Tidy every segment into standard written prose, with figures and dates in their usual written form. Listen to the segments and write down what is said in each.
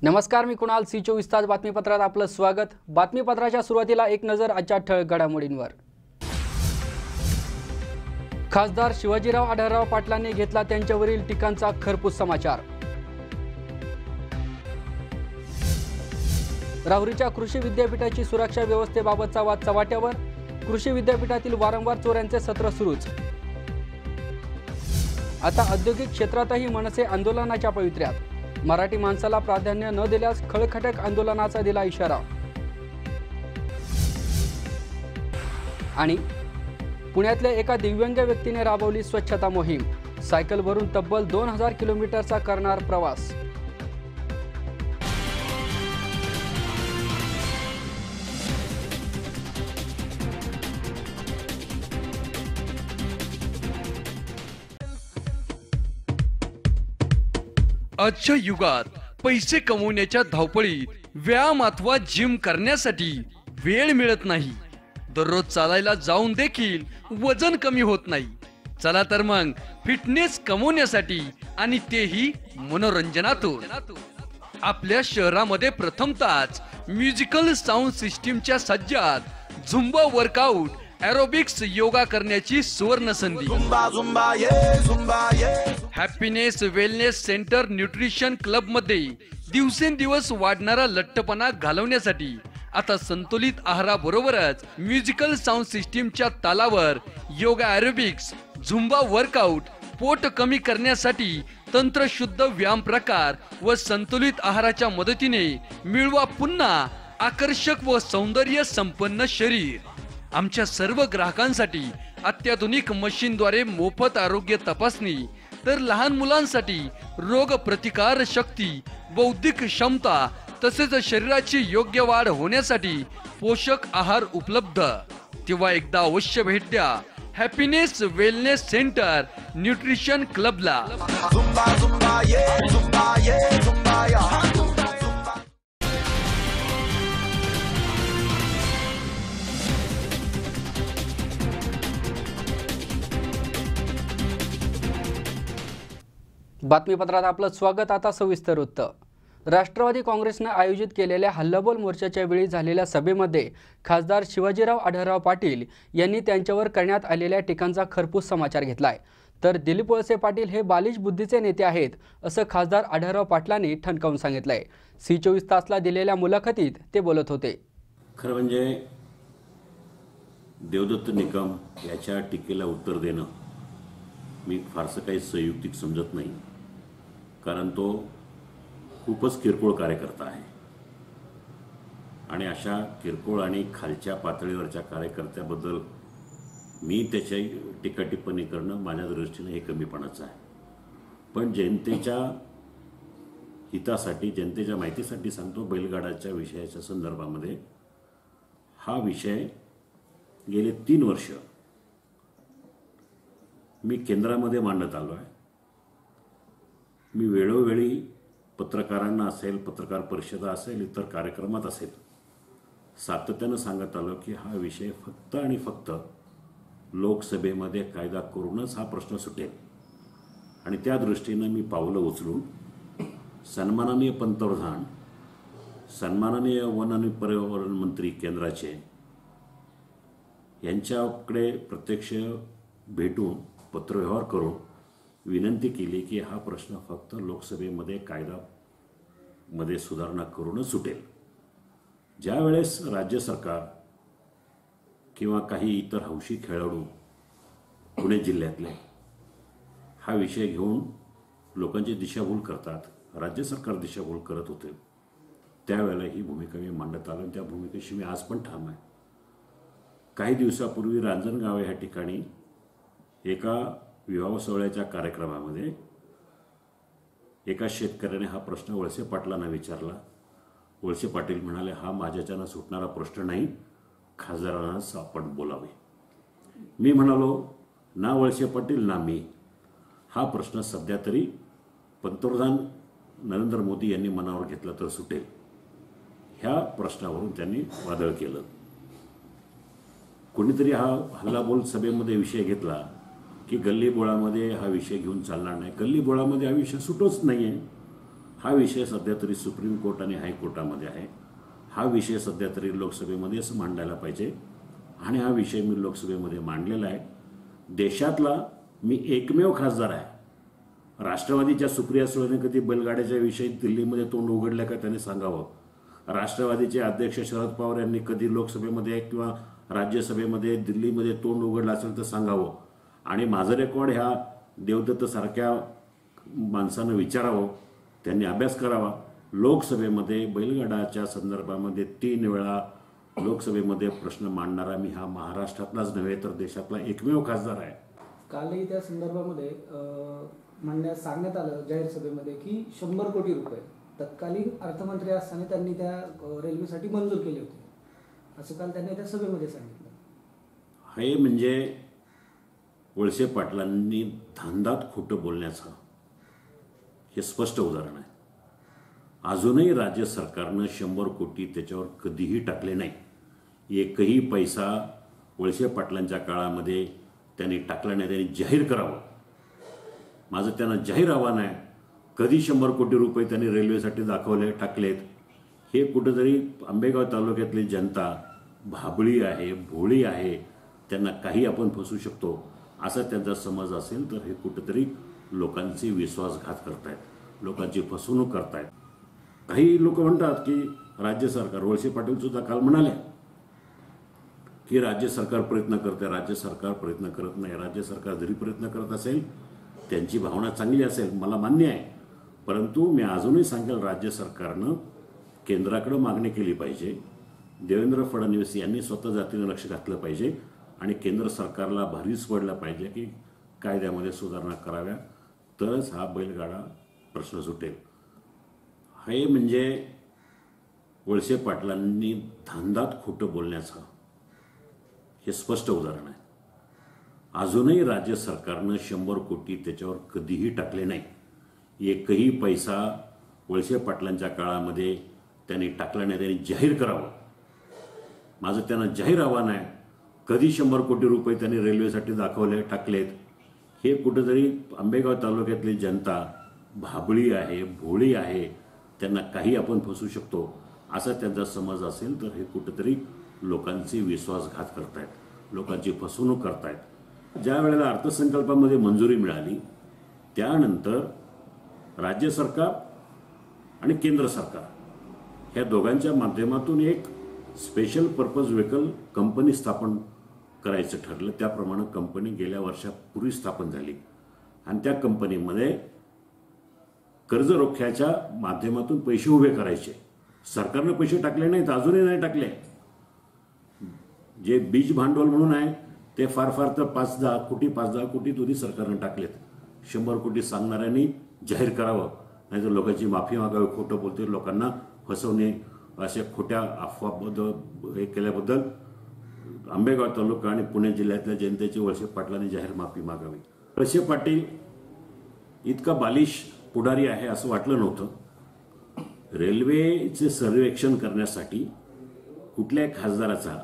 नमस्कार, मी कुणाल. C24 तास बातमीपत्रात आपलं स्वागत. बातमीपत्राच्या सुरुवातीला एक नजर आजच्या ठळक घडामोडींवर. खासदार शिवाजीराव आढळराव पाटलांनी घेतला त्यांच्यावरील टीकांचा खरपूस समाचार. राहुरीच्या कृषी विद्यापीठाची सुरक्षा व्यवस्थेबाबतचा वाद चव्हाट्यावर. कृषी विद्यापीठातील वारंवार चोऱ्यांचे सत्र सुरूच. आता औद्योगिक क्षेत्रातही मनसे आंदोलनाच्या पवित्र्यात. मराठी माणसाला प्राधान्य न दिल्यास खळखटक आंदोलनाचा दिला इशारा. आणि पुण्यातल्या एका दिव्यांग व्यक्तीने राबवली स्वच्छता मोहीम. सायकलवरून तब्बल 2000 किलोमीटरचा करणार प्रवास. आजच्या युगात पैसे कमवण्याच्या धावपळीत व्यायाम अथवा जिम करण्यासाठी वेळ मिळत नाही. दररोज चालायला जाऊन देखील वजन कमी होत नाही. चला तर मग फिटनेस कमवण्यासाठी आणि तेही मनोरंजनातून आपल्या शहरामध्ये प्रथमतःच म्युझिकल साऊंड सिस्टीमच्या Sajjad Zumba workout aerobics yoga करण्याची सुवर्ण संधी. Happiness wellness centre nutrition club मध्ये दिवसेंदिवस वाढणारा लठ्ठपणा घालवण्यासाठी आता संतुलित आहाराबरोबरच म्युझिकल साऊंड सिस्टीमच्या तालावर योगा एरोबिक्स, झुंबा वर्कआउट, पोट कमी करण्यासाठी तंत्रशुद्ध व्यायाम प्रकार व संतुलित आहाराच्या मदतीने मिळवा पुन्हा आकर्षक व सौंदर्य संपन्न शरीर. आमच्या सर्व ग्राहकांसाठी अत्याधुनिक मशीनद्वारे मोफत आरोग्य तपासणी, तर लहान मुलांसाठी रोग प्रतिकार शक्ती, बौद्धिक क्षमता तसेच शरीराची योग्य वाढ होण्यासाठी पोषक आहार उपलब्ध. तेव्हा एकदा अवश्य भेट द्या हॅपीनेस वेलनेस सेंटर न्यूट्रिशन क्लबला. बातमीपत्रात आपलं स्वागत. आता सविस्तर वृत्त. राष्ट्रवादी काँग्रेसने आयोजित केलेल्या हल्लाबोल मोर्चाच्या वेळी झालेल्या सभेमध्ये खासदार शिवाजीराव आढळराव पाटील यांनी त्यांच्यावर करण्यात आलेल्या टीकांचा खरपूस समाचार घेतलाय. तर दिलीप वळसे पाटील हे बालिश बुद्धीचे नेते आहेत असं खासदार आढळराव पाटलांनी ठणकावून सांगितलंय. C24 तासला दिलेल्या मुलाखतीत ते बोलत होते. खरं म्हणजे देवदत्त निकम याच्या टीकेला उत्तर देणं मी फारसं काही संयुक्तिक समजत नाही, कारण तो खूपच किरकोळ कार्यकर्ता आहे आणि अशा किरकोळ आणि खालच्या पातळीवरच्या कार्यकर्त्याबद्दल मी त्याची टीका टिप्पणी करणं माझ्या दृष्टीने हे कमीपणाचं आहे. पण जनतेच्या हितासाठी, जनतेच्या माहितीसाठी सांगतो, बैलगाडाच्या विषयाच्या संदर्भामध्ये हा विषय गेले 3 वर्ष मी केंद्रामध्ये मांडत आलो आहे. मी वेळोवेळी पत्रकारांना असेल, पत्रकार परिषदा असेल, इतर कार्यक्रमात असेल, सातत्यानं सांगत आलो की हा विषय फक्त आणि फक्त लोकसभेमध्ये कायदा करूनच हा प्रश्न सुटेल. आणि त्या दृष्टीनं मी पावलं उचलून सन्माननीय पंतप्रधान, सन्माननीय वन आणि पर्यावरण मंत्री केंद्राचे यांच्याकडे प्रत्यक्ष भेटून पत्रव्यवहार करून विनंती केली की हा प्रश्न फक्त लोकसभेमध्ये कायद्यामध्ये सुधारणा करूनच सुटेल. ज्या वेळेस राज्य सरकार किंवा काही इतर हौशी खेळाडू पुणे जिल्ह्यातले हा विषय घेऊन लोकांची दिशाभूल करतात, राज्य सरकार दिशाभूल करत होते, त्यावेळेला ही भूमिका मी मांडत आलो आणि त्या भूमिकेशी मी आज पण ठाम आहे. काही दिवसापूर्वी रांजणगाव ह्या ठिकाणी एका विवाह सोहळ्याच्या कार्यक्रमामध्ये एका शेतकऱ्याने हा प्रश्न वळसे पाटलांना विचारला. वळसे पाटील म्हणाले, हा माझ्याच्यानं सुटणारा प्रश्न नाही, खासदारांनाच आपण बोलावे. मी म्हणालो, ना वळसे पाटील ना मी, हा प्रश्न सध्या तरी पंतप्रधान नरेंद्र मोदी यांनी मनावर घेतला तर सुटेल. ह्या प्रश्नावरून त्यांनी वादळ केलं. कोणीतरी हा हल्लाबोल सभेमध्ये विषय घेतला की गल्लीबोळामध्ये हा विषय घेऊन चालणार नाही. गल्लीबोळामध्ये हा विषय सुटोच नाही आहे. हा विषय सध्या तरी सुप्रीम कोर्ट आणि हायकोर्टामध्ये आहे. हा विषय सध्या तरी लोकसभेमध्येच मांडायला पाहिजे आणि हा विषय मी लोकसभेमध्ये मांडलेला आहे. देशातला मी एकमेव खासदार आहे. राष्ट्रवादीच्या सुप्रिया सुळेने कधी बैलगाड्याच्या विषयी दिल्लीमध्ये तोंड उघडलं का त्यांनी सांगावं. राष्ट्रवादीचे अध्यक्ष शरद पवार यांनी कधी लोकसभेमध्ये किंवा राज्यसभेमध्ये दिल्लीमध्ये तोंड उघडलं असेल तर सांगावं. आणि माझं रेकॉर्ड ह्या देवदत्त सारख्या माणसानं विचारावं, त्यांनी अभ्यास करावा. लोकसभेमध्ये बैलगाडाच्या संदर्भामध्ये 3 वेळा लोकसभेमध्ये प्रश्न मांडणारा मी हा महाराष्ट्रातलाच नव्हे तर देशातला एकमेव खासदार आहे. कालही त्या संदर्भामध्ये सांगण्यात आलं जाहीर सभेमध्ये की 100 कोटी रुपये तत्कालीन अर्थमंत्री असताना त्यांनी त्या रेल्वेसाठी मंजूर केले होते, असं काल त्यांनी त्या सभेमध्ये सांगितलं. हे म्हणजे वळसे पाटलांनी धांदात खोटं बोलण्याचं हे स्पष्ट उदाहरण आहे. अजूनही राज्य सरकारनं 100 कोटी त्याच्यावर कधीही टाकले नाही. एकही पैसा वळसे पाटलांच्या काळामध्ये त्यांनी टाकला नाही. त्यांनी जाहीर करावं. माझं त्यांना जाहीर आव्हान आहे. कधी 100 कोटी रुपये त्यांनी रेल्वेसाठी टाकलेत. हे कुठंतरी आंबेगाव तालुक्यातली जनता भाबळी आहे, भोळी आहे, त्यांना काही आपण फसवू शकतो असा त्यांचा समज असेल तर हे कुठंतरी लोकांचे विश्वासघात करतायत, लोकांची फसवणूक करतायत. काही लोक म्हणतात की राज्य सरकार, वळसे पाटील सुद्धा काल म्हणाले की राज्य सरकार प्रयत्न करते. राज्य सरकार प्रयत्न करत नाही. राज्य सरकार जरी प्रयत्न करत असेल, त्यांची भावना चांगली असेल, मला मान्य आहे. परंतु मी अजूनही सांगेल, राज्य सरकारनं केंद्राकडे मागणी केली पाहिजे. देवेंद्र फडणवीस यांनी स्वतः जातीनं लक्ष घातलं पाहिजे आणि केंद्र सरकारला भारीच पडलं पाहिजे की कायद्यामध्ये सुधारणा कराव्या, तरच हा बैलगाडा प्रश्न सुटेल. हे म्हणजे वळसे पाटलांनी धांदात खोटं बोलण्याचं हे स्पष्ट उदाहरण आहे. अजूनही राज्य सरकारनं 100 कोटी त्याच्यावर कधीही टाकले नाही. एकही पैसा वळसे पाटलांच्या काळामध्ये त्यांनी टाकला नाही. त्यांनी जाहीर करावं. माझं त्यांना जाहीर आव्हान आहे. कधी 100 कोटी रुपये त्यांनी रेल्वेसाठी टाकलेत. हे कुठंतरी आंबेगाव तालुक्यातली जनता भाबळी आहे, भोळी आहे, त्यांना काही आपण फसवू शकतो असा त्यांचा समज असेल तर हे कुठंतरी लोकांचे विश्वासघात करतायत, लोकांची फसवणूक करतायत. ज्या वेळेला अर्थसंकल्पामध्ये मंजुरी मिळाली त्यानंतर राज्य सरकार आणि केंद्र सरकार ह्या दोघांच्या माध्यमातून एक स्पेशल पर्पज व्हेकल कंपनी स्थापन करायचं ठरलं. त्याप्रमाणे कंपनी गेल्या वर्षापूर्वी स्थापन झाली आणि त्या कंपनीमध्ये कर्ज रोख्याच्या माध्यमातून पैसे उभे करायचे. सरकारनं पैसे टाकले नाहीत, अजूनही नाही टाकले. जे बीज भांडवल म्हणून आहे ते फार तर 5-10 कोटी दोन्ही सरकारनं टाकलेत. 100 कोटी सांगणाऱ्यांनी जाहीर करावं, नाहीतर लोकांची माफी मागावी. खोटं बोलते, लोकांना फसवणे, अशा खोट्या अफवाबद्दल हे केल्याबद्दल आंबेगाव तालुका आणि पुणे जिल्ह्यातल्या जनतेची वळसे पाटलांनी जाहीर माफी मागावी. वळसे पाटील इतका बालिश पुढारी आहे असं वाटलं नव्हतं. रेल्वेचे सर्वेक्षण करण्यासाठी कुठल्याही खासदाराचा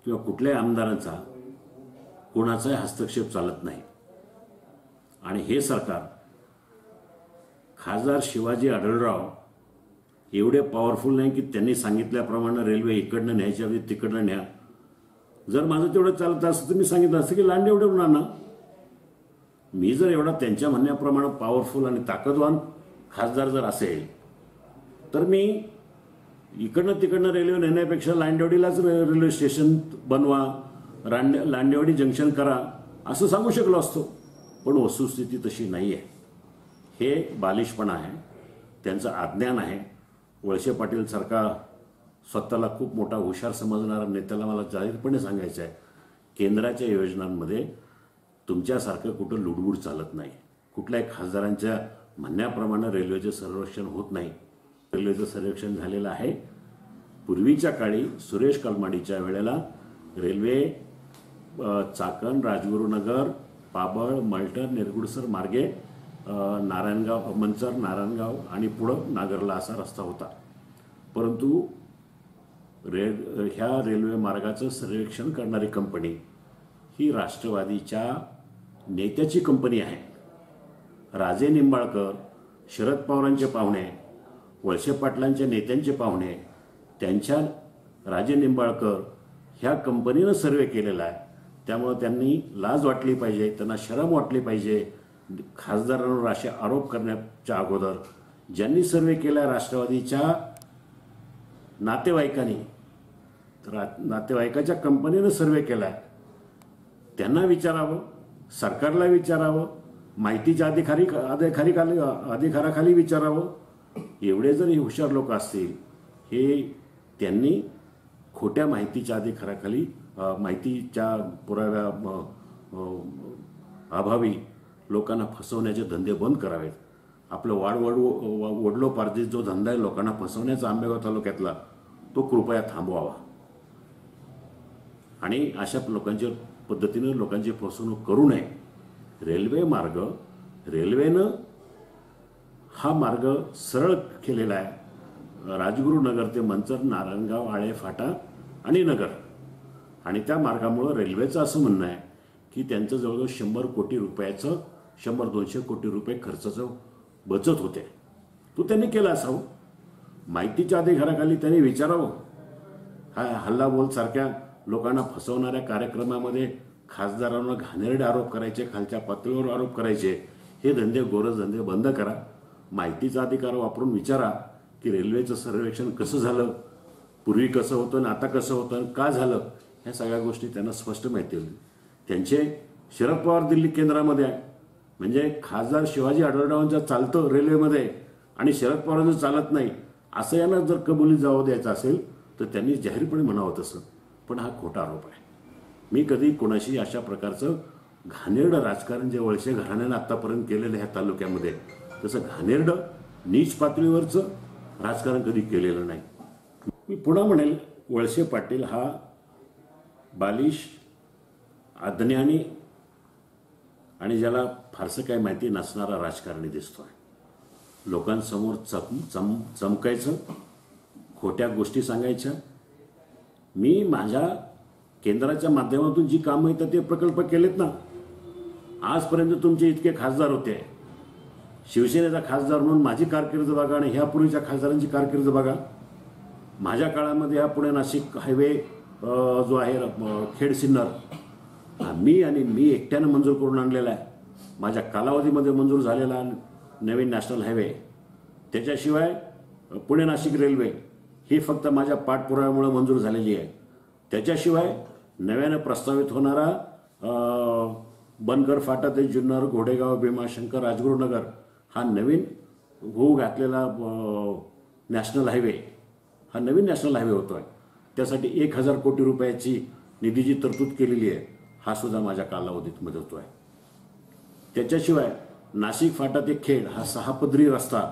किंवा कुठल्याही आमदारांचा कोणाचाही हस्तक्षेप चालत नाही. आणि हे सरकार खासदार शिवाजी आढळराव एवढे पॉवरफुल नाही की त्यांनी सांगितल्याप्रमाणे रेल्वे इकडनं न्यायच्या आधी तिकडनं न्या. जर माझं तेवढं चालत असतं तर मी सांगितलं असतं की लांडेवडे आणा. मी जर एवढा त्यांच्या म्हणण्याप्रमाणे पॉवरफुल आणि ताकदवान खासदार जर असेल तर मी इकडनं तिकडनं रेल्वे नेण्यापेक्षा लांडेवडीलाच रेल्वे स्टेशन बनवा, लांडेवाडी जंक्शन करा असं सांगू शकलो असतो. पण वस्तुस्थिती तशी नाही आहे. हे बालिशपणा आहे, त्यांचं अज्ञान आहे. वळसे पाटील सारखा स्वतःला खूप मोठा हुशार समजणारा नेत्याला मला जाहीरपणे सांगायचं आहे, केंद्राच्या योजनांमध्ये तुमच्यासारखं कुठं लुडबुड चालत नाही. कुठल्याही खासदारांच्या म्हणण्याप्रमाणे रेल्वेचं सर्वेक्षण होत नाही. रेल्वेचं सर्वेक्षण झालेलं आहे. पूर्वीच्या काळी सुरेश कलमाडीच्या वेळेला रेल्वे चाकण, राजगुरुनगर, पाबळ, मलटण, निरगुडसर मार्गे नारायणगाव, मंचर, नारायणगाव आणि पुढं नागरला असा रस्ता होता. परंतु ह्या रेल्वे मार्गाचं सर्वेक्षण करणारी कंपनी ही राष्ट्रवादीच्या नेत्याची कंपनी आहे. राजे निंबाळकर शरद पवारांचे पाहुणे, वळसे पाटलांच्या नेत्यांचे पाहुणे, त्यांच्या राजे निंबाळकर ह्या कंपनीनं सर्वे केलेला आहे. त्यामुळं त्यांनी लाज वाटली पाहिजे, त्यांना शरम वाटली पाहिजे. खासदारांवर असे आरोप करण्याच्या अगोदर ज्यांनी सर्वे केला राष्ट्रवादीच्या नातेवाईकांनी, नातेवाईकाच्या कंपनीनं सर्वे केला आहे, त्यांना विचारावं, सरकारला विचारावं, माहितीच्या अधिकाराखाली विचारावं. एवढे जर हुशार लोक असतील, हे त्यांनी खोट्या माहितीच्या अधिकाराखाली, माहितीच्या पुराव्या अभावी लोकांना फसवण्याचे धंदे बंद करावेत. आपलं वडलोपार्जित जो धंदा आहे लोकांना फसवण्याचा आंबेगाव तालुक्यातला, तो कृपया थांबवावा आणि अशा पद्धतीनं लोकांची फसवणूक करू नये. रेल्वेनं हा मार्ग सरळ केलेला आहे. राजगुरुनगर ते मंचर, नारायणगाव, आळे फाटा आणि नगर. आणि त्या मार्गामुळं रेल्वेचं असं म्हणणं आहे की त्यांचं जवळजवळ 100 कोटी रुपयाचं 100-200 कोटी रुपये खर्चाचं बचत होते. तो त्यांनी केला असावं. माहितीच्या अधिकाराखाली त्यांनी विचारावं. हा हल्लाबोल सारख्या लोकांना फसवणाऱ्या कार्यक्रमामध्ये खासदारांना घाणेरडे आरोप करायचे, खालच्या पातळीवर आरोप करायचे, हे गोरज धंदे बंद करा. माहितीचा अधिकार वापरून विचारा की रेल्वेचं सर्वेक्षण कसं झालं, पूर्वी कसं होतं आणि आता कसं होतं आणि का झालं, ह्या सगळ्या गोष्टी त्यांना स्पष्ट माहिती होतील. त्यांचे शरद पवार दिल्ली केंद्रामध्ये आहे, म्हणजे खासदार शिवाजी आढळरावांचं चालतं रेल्वेमध्ये आणि शरद पवारांचं चालत नाही, असं यांना जर कबुली जबाब द्यायचा असेल तर त्यांनी जाहीरपणे म्हणावं तसं. पण हा खोटा आरोप आहे. मी कधी कोणाशी अशा प्रकारचं घाणेरडं राजकारण जे वळसे घराण्यानं आत्तापर्यंत केलेलं ह्या तालुक्यामध्ये, तसं घाणेरडं नीच पातळीवरचं राजकारण कधी केलेलं नाही. मी पुन्हा म्हणेल, वळसे पाटील हा बालिश, अज्ञानी आणि ज्याला फारसं काही माहिती नसणारा राजकारणी दिसतोय. लोकांसमोर चमकायचं, खोट्या गोष्टी सांगायच्या. मी माझ्या केंद्राच्या माध्यमातून जी कामं येतात ते प्रकल्प केलेत ना. आजपर्यंत तुमचे इतके खासदार होते. शिवसेनेचा खासदार म्हणून माझी कारकीर्द बघा आणि ह्या खासदारांची कारकीर्द बघा. माझ्या काळामध्ये हा पुणे नाशिक हायवे जो आहे खेड सिन्नर, मी एकट्यानं मंजूर करून आणलेला आहे. माझ्या कालावधीमध्ये मंजूर झालेला नवीन नॅशनल हायवे, त्याच्याशिवाय पुणे नाशिक रेल्वे ही फक्त माझ्या पाठपुराव्यामुळे मंजूर झालेली आहे. त्याच्याशिवाय नव्यानं प्रस्तावित होणारा बनकर फाटा ते जुन्नर, घोडेगाव, भीमाशंकर, राजगुरुनगर हा नवीन होऊ घातलेला नॅशनल हायवे, हा नवीन नॅशनल हायवे होतो आहे. त्यासाठी 1000 कोटी रुपयाची निधीची तरतूद केलेली आहे. हा सुद्धा माझ्या कालावधीत मदत होतो आहे. त्याच्याशिवाय नाशिक फाटा ते खेड हा 6 पदरी रस्ता,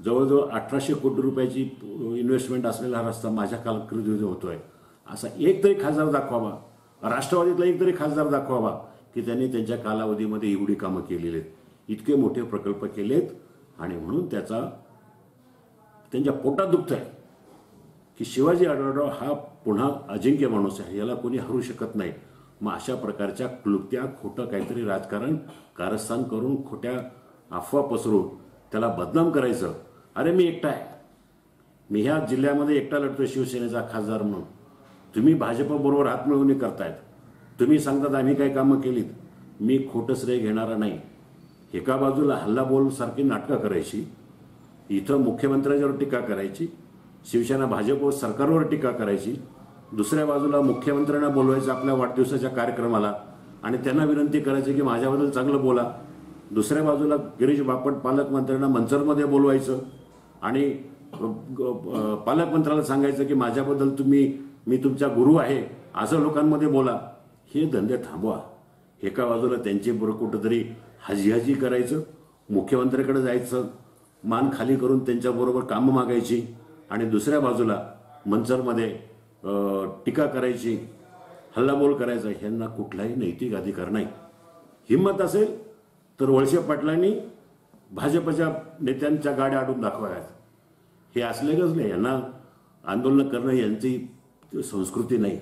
जवळजवळ 1800 कोटी रुपयाची इन्व्हेस्टमेंट असलेला हा रस्ता माझ्या कालावधीमध्ये होतो आहे. असा एक तरी खासदार दाखवावा, राष्ट्रवादीतला एक तरी खासदार दाखवावा की त्यांनी त्यांच्या कालावधीमध्ये एवढी कामं केलेली आहेत, इतके मोठे प्रकल्प केलेत. आणि म्हणून त्यांच्या पोटात दुखतं आहे की शिवाजी आढळराव हा पुन्हा अजिंक्य माणूस आहे, याला कोणी हरू शकत नाही. मग अशा प्रकारच्या क्लुप्त्या, खोटं काहीतरी राजकारण कारस्थान करून, खोट्या अफवा पसरून त्याला बदनाम करायचं. अरे मी एकटा आहे, मी ह्या जिल्ह्यामध्ये एकटा लढतोय शिवसेनेचा खासदार म्हणून. तुम्ही भाजपबरोबर हातमिळवणी करतायत, तुम्ही सांगतात आम्ही काही कामं केलीत. मी खोटं श्रेय घेणारा नाही. एका बाजूला हल्लाबोल सारखी नाटकं करायची, इथं मुख्यमंत्र्यांच्यावर टीका करायची, शिवसेना भाजप सरकारवर टीका करायची, दुसऱ्या बाजूला मुख्यमंत्र्यांना बोलवायचं आपल्या वाढदिवसाच्या कार्यक्रमाला आणि त्यांना विनंती करायची की माझ्याबद्दल चांगलं बोला. दुसऱ्या बाजूला गिरीश बापट पालकमंत्र्यांना मंचरमध्ये बोलवायचं आणि पालकमंत्र्याला सांगायचं की माझ्याबद्दल मी तुमचा गुरु आहे असं लोकांमध्ये बोला. हे धंदे थांबवा. एका बाजूला त्यांचे बरोबर कुठंतरी हाजी करायचं, मुख्यमंत्र्याकडे जायचं, मान खाली करून त्यांच्याबरोबर कामं मागायची आणि दुसऱ्या बाजूला मंचरमध्ये टीका करायची, हल्लाबोल करायचा. ह्यांना कुठलाही नैतिक अधिकार नाही. हिंमत असेल तर वळसे पाटलांनी भाजपच्या नेत्यांच्या गाड्या अडून दाखवाव्यात. हे असले गजले, यांना आंदोलन करणं यांची संस्कृती नाही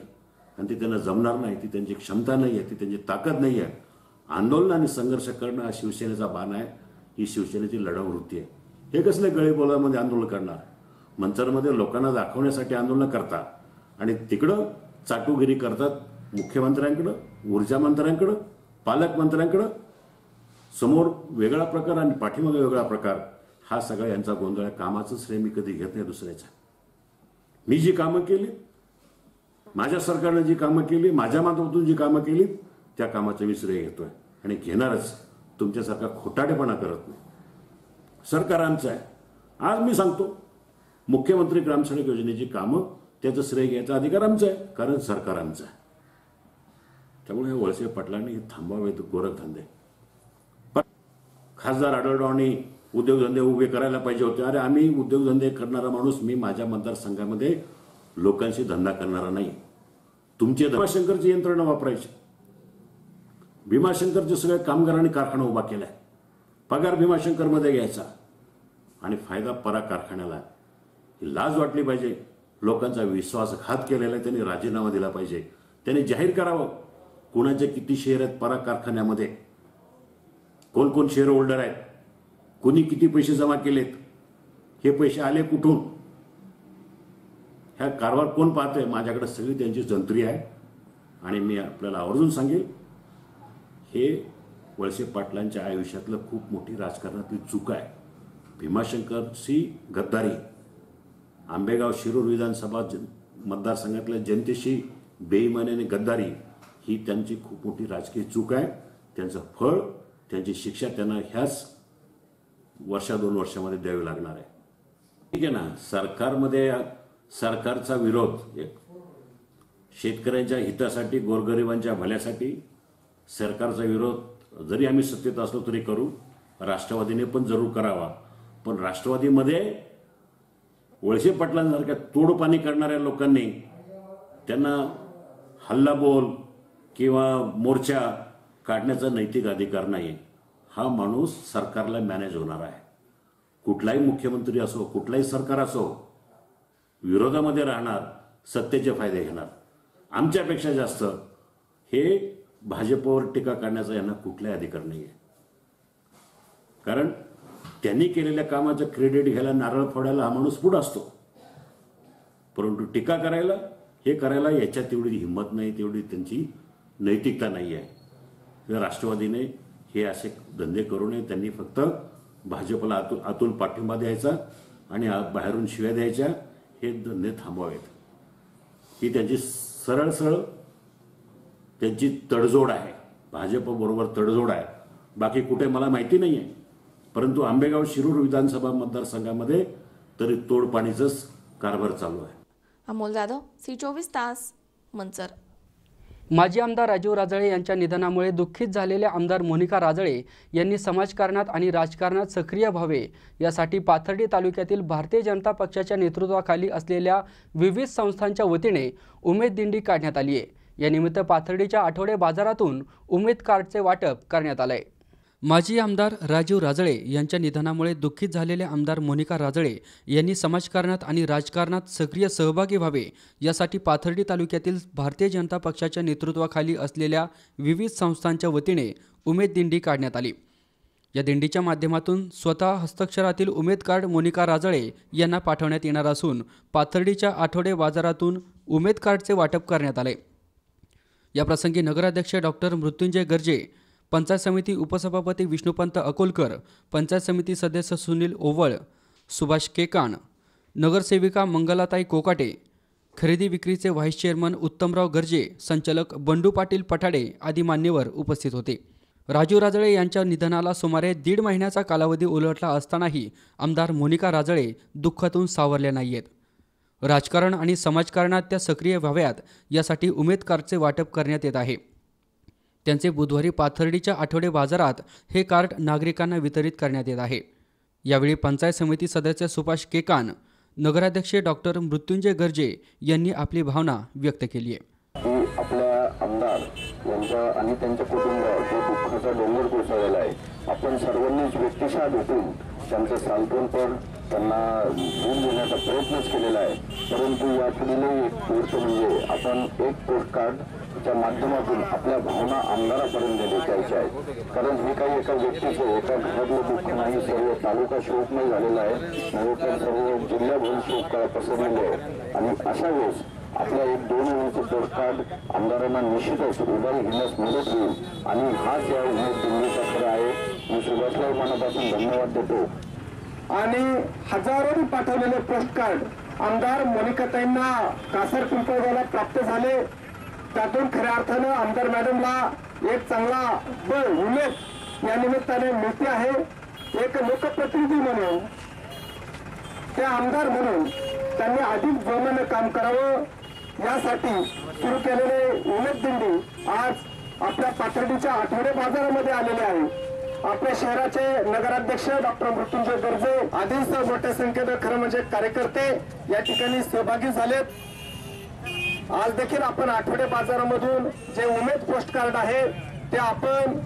आणि ती त्यांना जमणार नाही, ती त्यांची क्षमता नाही आहे, ती त्यांची ताकद नाही आहे. आंदोलन आणि संघर्ष करणं हा शिवसेनेचा बाण आहे. ही शिवसेनेची लढावृत्ती आहे. हे कसले गळीबोलामध्ये आंदोलन करणार? मंचरमध्ये लोकांना दाखवण्यासाठी आंदोलन करतात आणि तिकडं चाटुगिरी करतात मुख्यमंत्र्यांकडं, ऊर्जा मंत्र्यांकडं, पालकमंत्र्यांकडं. समोर वेगळा प्रकार आणि पाठीमागे वेगळा प्रकार. हा सगळा यांचा गोंधळ आहे. कामाचं श्रेय मी कधी घेत नाही दुसऱ्याचं. मी जी कामं केली, माझ्या सरकारनं जी कामं केली, माझ्या माध्यमातून जी कामं केली, त्या कामाचं मी श्रेय घेतोय आणि घेणारच. तुमच्यासारखा खोटाडेपणा करत नाही. सरकार आमचं आहे. आज मी सांगतो, मुख्यमंत्री ग्रामसडक योजनेची कामं त्याचं श्रेय घ्यायचा अधिकार आमचा आहे, कारण सरकार आमचं आहे. त्यामुळे वळसे पाटलांनी थांबावेत गोरखधंदे. पण खासदार आढळरावांनी उद्योगधंदे उभे करायला पाहिजे होते. अरे आम्ही उद्योगधंदे करणारा माणूस, मी माझ्या मतदारसंघामध्ये लोकांशी धंदा करणारा नाही. तुमचे भीमाशंकरची यंत्रणा वापरायची. भीमाशंकरचे सगळे कामगारांनी कारखाना उभा केलाय. पगार भीमाशंकरमध्ये घ्यायचा आणि फायदा परा कारखान्याला. ही लाज वाटली पाहिजे. लोकांचा विश्वासघात केलेला आहे. त्यांनी राजीनामा दिला पाहिजे. त्यांनी जाहीर करावं कोणाचे किती शेअर आहेत परा कारखान्यामध्ये, कोण कोण शेअर होल्डर आहेत, कोणी किती पैसे जमा केलेत, हे पैसे आले कुठून, ह्या कारभार कोण पाहतंय. माझ्याकडे सगळी त्यांची जंत्री आहे आणि मी आपल्याला आवर्जून सांगेल, हे वळसे पाटलांच्या आयुष्यातलं खूप मोठी राजकारणातली चूक आहे. भीमाशंकरची गद्दारी, आंबेगाव शिरूर विधानसभा मतदारसंघातल्या जनतेशी बेईमानीने गद्दारी, ही त्यांची खूप मोठी राजकीय चूक आहे. त्यांचं फळ, त्यांची शिक्षा त्यांना ह्याच वर्षा 2 वर्षामध्ये द्यावी लागणार आहे. ठीक आहे ना. सरकारमध्ये सरकारचा विरोध, शेतकऱ्यांच्या हितासाठी, गोरगरिबांच्या भल्यासाठी सरकारचा विरोध जरी आम्ही सत्तेत असलो तरी करू. राष्ट्रवादीने पण जरूर करावा. पण राष्ट्रवादीमध्ये वळसे पाटलांसारख्या तोडपाणी करणाऱ्या लोकांनी, त्यांना हल्लाबोल किंवा मोर्चा काढण्याचा नैतिक अधिकार नाही. हा माणूस सरकारला मॅनेज होणार आहे. कुठलाही मुख्यमंत्री असो, कुठलाही सरकार असो, विरोधामध्ये राहणार, सत्तेचे फायदे घेणार. आमच्यापेक्षा जास्त हे भाजपवर टीका करण्याचा यांना कुठलाही अधिकार नाही आहे. कारण त्यांनी केलेल्या कामाचं क्रेडिट घ्यायला, नारळ फोडायला हा माणूस पुढं असतो. परंतु टीका करायला, हे करायला याच्यात तेवढी हिंमत नाही, तेवढी त्यांची नैतिकता नाही आहे. राष्ट्रवादीने हे असे धंदे करू नये. त्यांनी फक्त भाजपला आतून पाठिंबा द्यायचा आणि बाहेरून शिव्या द्यायच्या. हे धंदे थांबवावेत. ही त्यांची सरळ त्यांची तडजोड आहे. भाजपबरोबर तडजोड आहे. बाकी कुठे मला माहिती नाही आहे. परंतु आंबेगाव शिरूर विधानसभा मतदारसंघामध्ये तरी तोडपाणीचाच कारभार चालू आहे. अमोल जाधव, C24 तास, मंचर. माजी आमदार राजीव राजळे यांच्या निधनामुळे दुःखित झालेल्या आमदार मोनिका राजळे यांनी समाजकारणात आणि राजकारणात सक्रिय व्हावे यासाठी पाथर्डी तालुक्यातील भारतीय जनता पक्षाच्या नेतृत्वाखाली असलेल्या विविध संस्थांच्या वतीने उमेद दिंडी काढण्यात आली आहे. यानिमित्त पाथर्डीच्या आठवडे बाजारातून उमेद कार्डचे वाटप करण्यात आले. माजी आमदार राजीव राजळे यांच्या निधनामुळे दुःखित झालेल्या आमदार मोनिका राजळे यांनी समाजकारणात आणि राजकारणात सक्रिय सहभागी व्हावे यासाठी पाथर्डी तालुक्यातील भारतीय जनता पक्षाच्या नेतृत्वाखाली असलेल्या विविध संस्थांच्या वतीने उमेद दिंडी काढण्यात आली. या दिंडीच्या माध्यमातून स्वतः हस्ताक्षरातील उमेद कार्ड मोनिका राजळे यांना पाठवण्यात येणार असून पाथर्डीच्या आठवडे बाजारातून उमेद कार्डचे वाटप करण्यात आले. याप्रसंगी नगराध्यक्ष डॉक्टर मृत्युंजय गर्जे, पंचायत समिती उपसभापती विष्णुपंत अकोलकर, पंचायत समिती सदस्य सुनील ओवळ, सुभाष केकान, नगरसेविका मंगलाताई कोकाटे, खरेदी विक्रीचे व्हाईस चेअरमन उत्तमराव गर्जे, संचालक बंडू पाटील पठाडे आदी मान्यवर उपस्थित होते. राजीव राजळे यांच्या निधनाला सुमारे 1.5 महिन्याचा कालावधी उलटला असतानाही आमदार मोनिका राजळे दुःखातून सावरल्या नाहीयेत. राजकारण आणि समाजकारणात त्या सक्रिय व्हाव्यात यासाठी उमेद कार्डचे वाटप करण्यात येत आहे. त्यांचे बुधवारी पाथर्डीच्या आठवडे बाजारात हे कार्ड नागरिकांना वितरित करण्यात येत आहे. यावेळी पंचायत समिती सदस्य सुभाष केकान, नगराध्यक्ष डॉक्टर मृत्युंजय गर्जे यांनी आपली भावना व्यक्त केली आहे. आपल्या आमदार यांच्या आणि त्यांच्या कुटुंबावर जो दुःखाचा डोंगर कोसळलेला आहे, आपण सर्वांनीच व्यक्तिशः भेटून त्यांचं सांत्वनपर त्यांना धून देण्याचा प्रयत्नच केलेला आहे. परंतु यापुढील एक गोष्ट म्हणजे आपण एक पोस्टकार्ड च्या माध्यमातून आपल्या भावना आमदारापर्यंत द्यायच्या आहेत. कारण हे काही एका व्यक्तीचं एका घरातलं दुःख नाही, सर्व तालुका शोकमय झालेला आहे, नव्हे तर सर्व जिल्ह्याभर शोक पसरलेले आहे. आणि अशा वेळेस आपल्या एक 2 महिन्याचं पोस्टकार्ड आमदारांना निश्चितच उभारी घेण्यास मदत होईल आणि हाच या उमेद दिल्लीचा खरं आहे. मी सुभाषला मनापासून धन्यवाद देतो. आणि हजारोनी पाठवलेले पोस्टकार्ड आमदार मोनिकाताईंना कासार पिंपळगावला प्राप्त झाले. त्यातून खऱ्या अर्थानं आमदार मॅडमला एक चांगला उमेद या निमित्ताने मिळते आहे. एक लोकप्रतिनिधी म्हणून, ते आमदार म्हणून त्यांनी अधिक जोमाने काम करावं यासाठी सुरू केलेले उमेद दिंडी आज आपल्या पाथर्डीच्या आठवडे बाजारामध्ये आलेले आहे. आपल्या शहराचे नगराध्यक्ष डॉक्टर मृत्युंजय गर्जे आदींसह मोठ्या संख्येनं खरं म्हणजे कार्यकर्ते या ठिकाणी सहभागी झालेत. आज देखील आपण आठवडे बाजारामधून जे उमेद पोस्टकार्ड आहे ते आपण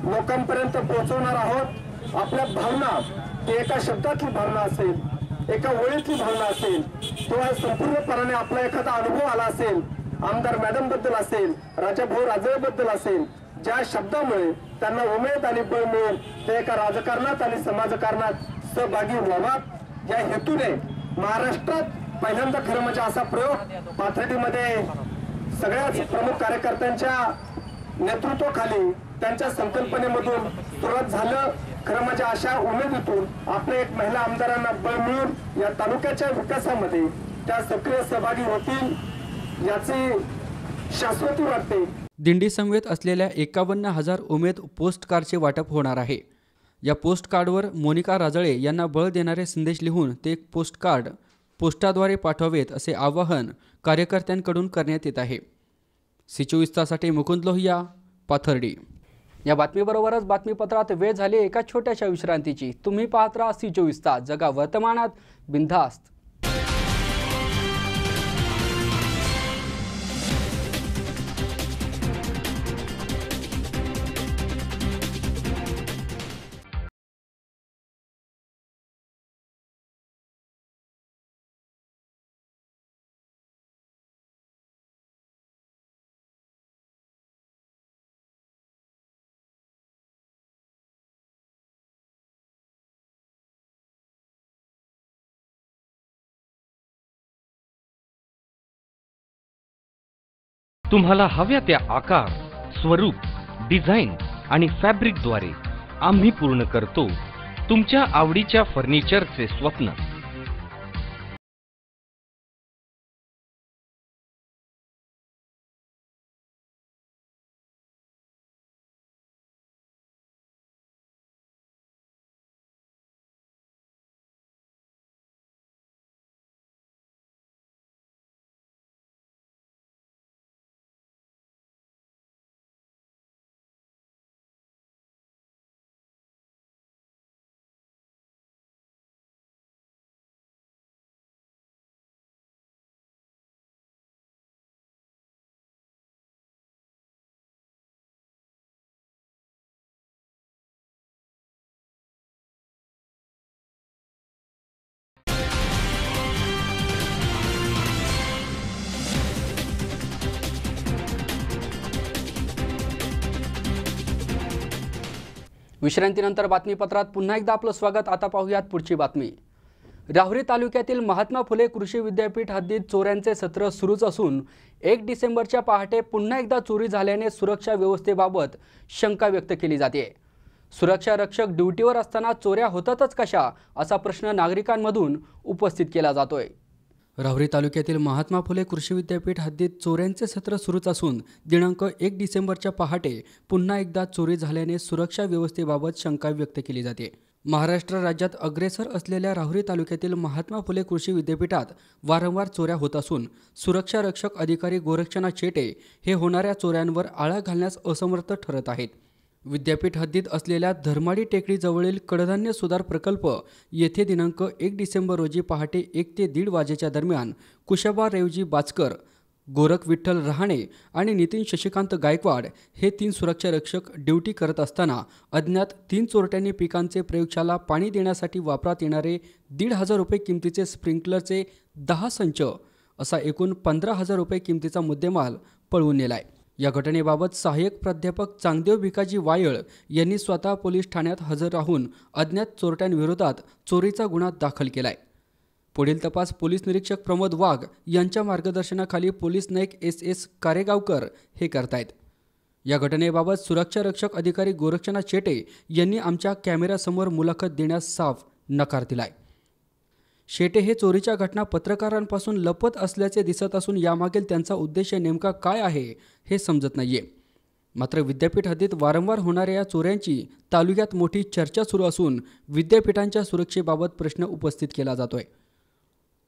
लोकांपर्यंत पोहोचवणार आहोत. आपल्या भावना, ती एका शब्दातली भावना असेल, एका ओळीतली भावना असेल, किंवा संपूर्णपणाने आपला एखादा अनुभव आला असेल, आमदार मॅडम बद्दल असेल, राजाभाऊ राजे बद्दल असेल, ज्या शब्दामुळे त्यांना उमेद आणि बळ मिळेल ते एका राजकारणात आणि समाजकारणात सहभागी व्हावात या हेतूने महाराष्ट्रात पहिल्यांदा खरं म्हणजे असा प्रयोग पाथर्डीमध्ये सगळ्याच प्रमुख कार्यकर्त्यांच्या नेतृत्वाखाली त्यांच्या संकल्पनेमधून सुरुवात झालं. खरं म्हणजे अशा उमेदीतून आपल्या एक महिला आमदारांना बळ मिळून या तालुक्याच्या विकासामध्ये त्या सक्रिय सहभागी होतील याची शाश्वती वाटते. दिंडी समवेत असलेल्या 51,000 उमेद पोस्ट कार्डचे वाटप होणार आहे. या पोस्ट कार्डवर मोनिका राजळे यांना बळ देणारे संदेश लिहून ते पोस्ट कार्ड पोस्टाद्वारे पाठवावेत असे आवाहन कार्यकर्त्यांकडून करण्यात येत आहे. C24 तासाठी मुकुंद लोहिया, पाथर्डी. या बातमीबरोबरच बातमीपत्रात वेळ झाली एका छोट्याशा विश्रांतीची. तुम्ही पाहत राहा C24 तास, जगा वर्तमानात बिनधास्त. तुम्हाला हव्या त्या आकार, स्वरूप, डिझाईन आणि फॅब्रिकद्वारे आम्ही पूर्ण करतो तुमच्या आवडीच्या फर्निचरचे स्वप्न. विश्रांतीनंतर बातमीपत्रात पुन्हा एकदा आपलं स्वागत. आता पाहूयात पुढची बातमी. राहुरी तालुक्यातील महात्मा फुले कृषी विद्यापीठ हद्दीत चोऱ्यांचे सत्र सुरूच असून 1 डिसेंबरच्या पहाटे पुन्हा एकदा चोरी झाल्याने सुरक्षा व्यवस्थेबाबत शंका व्यक्त केली जाते. सुरक्षा रक्षक ड्युटीवर असताना चोऱ्या होतातच कशा असा प्रश्न नागरिकांमधून उपस्थित केला जातोय. राहुरी तालुक्यातील महात्मा फुले कृषी विद्यापीठ हद्दीत चोऱ्यांचे सत्र सुरूच असून दिनांक 1 डिसेंबरच्या पहाटे पुन्हा एकदा चोरी झाल्याने सुरक्षा व्यवस्थेबाबत शंका व्यक्त केली जाते. महाराष्ट्र राज्यात अग्रेसर असलेल्या राहुरी तालुक्यातील महात्मा फुले कृषी विद्यापीठात वारंवार चोऱ्या होत असून सुरक्षा रक्षक अधिकारी गोरक्षनाथ शेटे हे होणाऱ्या चोऱ्यांवर आळा घालण्यास असमर्थ ठरत आहेत. विद्यापीठ हद्दीत असलेल्या धर्माडी टेकडीजवळील कडधान्य सुधार प्रकल्प येथे दिनांक 1 डिसेंबर रोजी पहाटे 1 ते 1:30 वाजेच्या दरम्यान कुशाबा रेवजी बाचकर, गोरख विठ्ठल रहाणे आणि नितीन शशिकांत गायकवाड हे 3 सुरक्षा रक्षक ड्युटी करत असताना अज्ञात 3 चोरट्यांनी पिकांचे प्रयोगशाला पाणी देण्यासाठी वापरात येणारे 1,500 रुपये किमतीचे स्प्रिंकलरचे 10 संच असा एकूण 15,000 रुपये किमतीचा मुद्देमाल पळवून नेलाय. या घटनेबाबत सहाय्यक प्राध्यापक चांगदेव भिकाजी वायळ यांनी स्वतः पोलीस ठाण्यात हजर राहून अज्ञात चोरट्यांविरोधात चोरीचा गुन्हा दाखल केलाय. पुढील तपास पोलीस निरीक्षक प्रमोद वाघ यांच्या मार्गदर्शनाखाली पोलीस नाईक SS कारेगावकर हे करतायत. या घटनेबाबत सुरक्षा रक्षक अधिकारी गोरक्षनाथ शेटे यांनी आमच्या कॅमेऱ्यासमोर मुलाखत देण्यास साफ नकार दिलाय. शेटे हे चोरीच्या घटना पत्रकारांपासून लपत असल्याचे दिसत असून यामागील त्यांचा उद्देश नेमका काय आहे हे समजत नाहीये. मात्र विद्यापीठ हद्दीत वारंवार होणाऱ्या या चोऱ्यांची तालुक्यात मोठी चर्चा सुरू असून विद्यापीठांच्या सुरक्षेबाबत प्रश्न उपस्थित केला जातोय.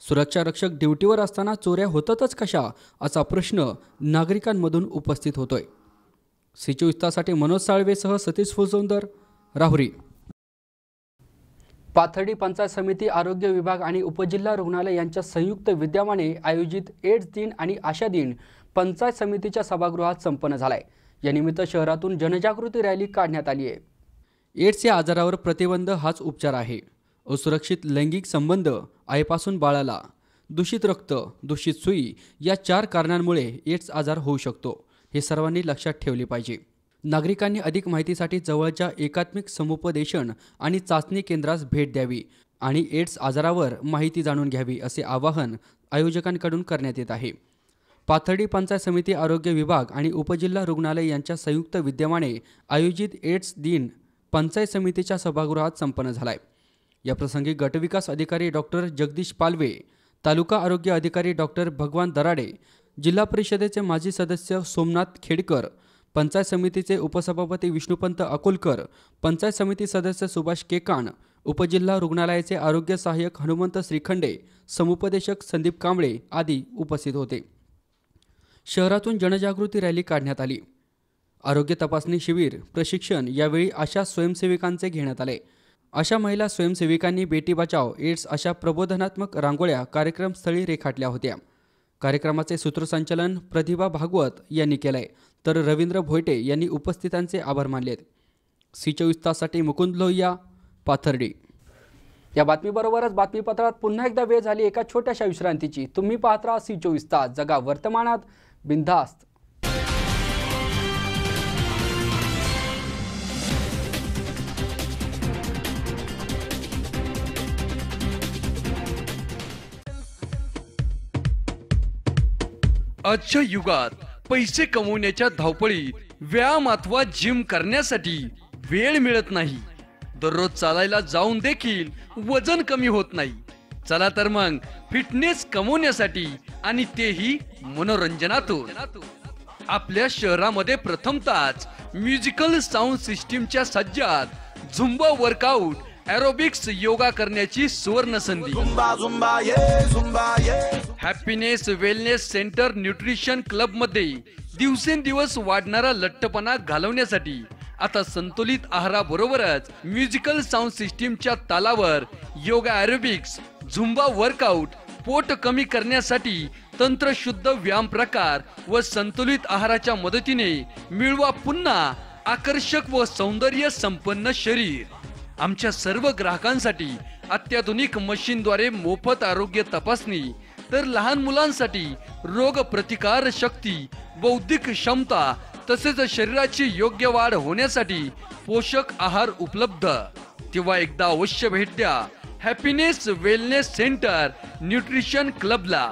सुरक्षा रक्षक ड्युटीवर असताना चोऱ्या होतातच कशा असा प्रश्न नागरिकांमधून उपस्थित होतोय. सी24 मनोज साळवेसह सतीश फुलसुंदर, राहुरी. पाथर्डी पंचायत समिती, आरोग्य विभाग आणि उपजिल्हा रुग्णालय यांच्या संयुक्त विद्यमाने आयोजित एड्स दिन आणि आशा दिन पंचायत समितीच्या सभागृहात संपन्न झालाय. यानिमित्त शहरातून जनजागृती रॅली काढण्यात आली आहे. एड्स या आजारावर प्रतिबंध हाच उपचार आहे. असुरक्षित लैंगिक संबंध, आईपासून बाळाला, दूषित रक्त, दूषित सुई या 4 कारणांमुळे एड्स आजार होऊ शकतो. हे सर्वांनी लक्षात ठेवले पाहिजे. नागरिकांनी अधिक माहितीसाठी जवळच्या एकात्मिक समुपदेशन आणि चाचणी केंद्रास भेट द्यावी आणि एड्स आजारावर माहिती जाणून घ्यावी असे आवाहन आयोजकांकडून करण्यात येत आहे. पाथर्डी पंचायत समिती, आरोग्य विभाग आणि उपजिल्हा रुग्णालय यांच्या संयुक्त विद्यमाने आयोजित एड्स दिन पंचायत समितीच्या सभागृहात संपन्न झालाय. याप्रसंगी गटविकास अधिकारी डॉक्टर जगदीश पालवे, तालुका आरोग्य अधिकारी डॉक्टर भगवान दराडे, जिल्हा परिषदेचे माजी सदस्य सोमनाथ खेडकर, पंचायत समितीचे उपसभापती विष्णुपंत अकोलकर, पंचायत समिती सदस्य सुभाष केकाण, उपजिल्हा रुग्णालयाचे आरोग्य सहाय्यक हनुमंत श्रीखंडे, समुपदेशक संदीप कांबळे आदी उपस्थित होते. शहरातून जनजागृती रॅली काढण्यात आली. आरोग्य तपासणी शिबिर, प्रशिक्षण यावेळी आशा स्वयंसेविकांचे घेण्यात आले. अशा महिला स्वयंसेविकांनी बेटी बचाव, एड्स अशा प्रबोधनात्मक रांगोळ्या कार्यक्रमस्थळी रेखाटल्या होत्या. कार्यक्रमाचे सूत्रसंचालन प्रतिभा भागवत यांनी केलंय, तर रवींद्र भोयटे यांनी उपस्थितांचे आभार मानलेत. सी24 मुकुंद लोहिया, पाथर्डी. या बातमीबरोबरच बातमीपत्रात पुन्हा एकदा वेळ झाली एका छोट्याशा विश्रांतीची. तुम्ही पाहत राहा सी24 जगा वर्तमानात बिनधास्त. आजच्या युगात पैसे कमवण्याच्या धावपळीत व्यायाम अथवा जिम करण्यासाठी वेळ मिळत नाही. दररोज चालायला जाऊन देखील वजन कमी होत नाही. चला तर मग फिटनेस कमवण्यासाठी आणि तेही मनोरंजनातून आपल्या शहरामध्ये प्रथमतःच म्युझिकल साऊंड सिस्टीमच्या Sajjad Zumba workout, aerobics, yoga करण्याची सुवर्ण संधी. Happiness wellness centre nutrition club मध्ये दिवसेंदिवस वाढणारा लठ्ठपणा घालवण्यासाठी आता संतुलित आहाराबरोबरच म्युझिकल साऊंड सिस्टीमच्या तालावर योगा, एरोबिक्स, झुंबा वर्कआउट, पोट कमी करण्यासाठी तंत्रशुद्ध व्यायाम प्रकार व संतुलित आहाराच्या मदतीने मिळवा पुन्हा आकर्षक व सौंदर्य संपन्न शरीर. आमच्या सर्व ग्राहकांसाठी अत्याधुनिक मशीनद्वारे मोफत आरोग्य तपासणी, तर लहान मुलांसाठी रोग प्रतिकार शक्ती, बौद्धिक क्षमता तसेच शरीराची योग्य वाढ होण्यासाठी पोषक आहार उपलब्ध. तेव्हा एकदा अवश्य भेट द्या हॅपीनेस वेलनेस सेंटर न्यूट्रिशन क्लबला.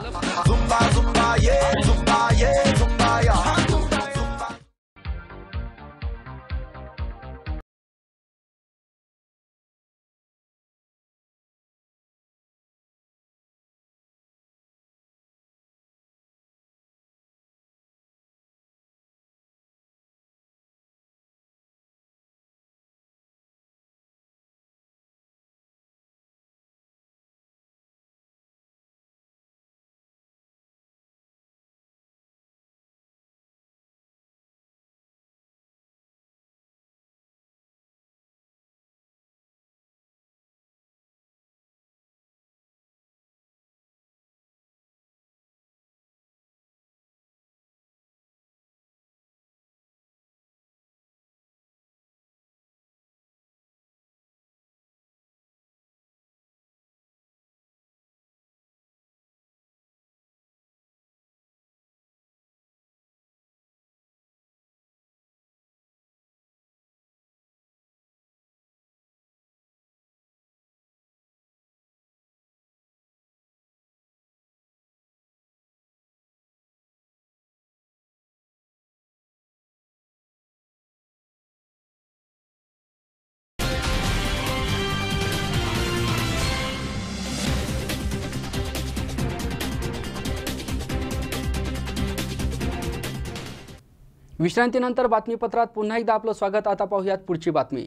विश्रांतीनंतर बातमीपत्रात पुन्हा एकदा आपलं स्वागत. आता पाहूयात पुढची बातमी.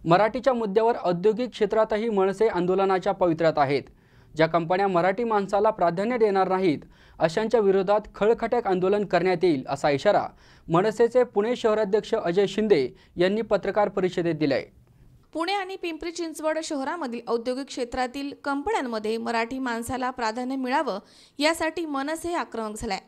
मराठीच्या मुद्द्यावर औद्योगिक क्षेत्रातही मनसे आंदोलनाच्या पवित्र्यात आहेत. ज्या कंपन्या मराठी माणसाला प्राधान्य देणार नाहीत अशांच्या विरोधात खळखट्याक आंदोलन करण्यात येईल असा इशारा मनसेचे पुणे शहराध्यक्ष अजय शिंदे यांनी पत्रकार परिषदेत दिलाय. पुणे आणि पिंपरी चिंचवड शहरामधील औद्योगिक क्षेत्रातील कंपन्यांमध्ये मराठी माणसाला प्राधान्य मिळावं यासाठी मनसे आक्रमक झालाय.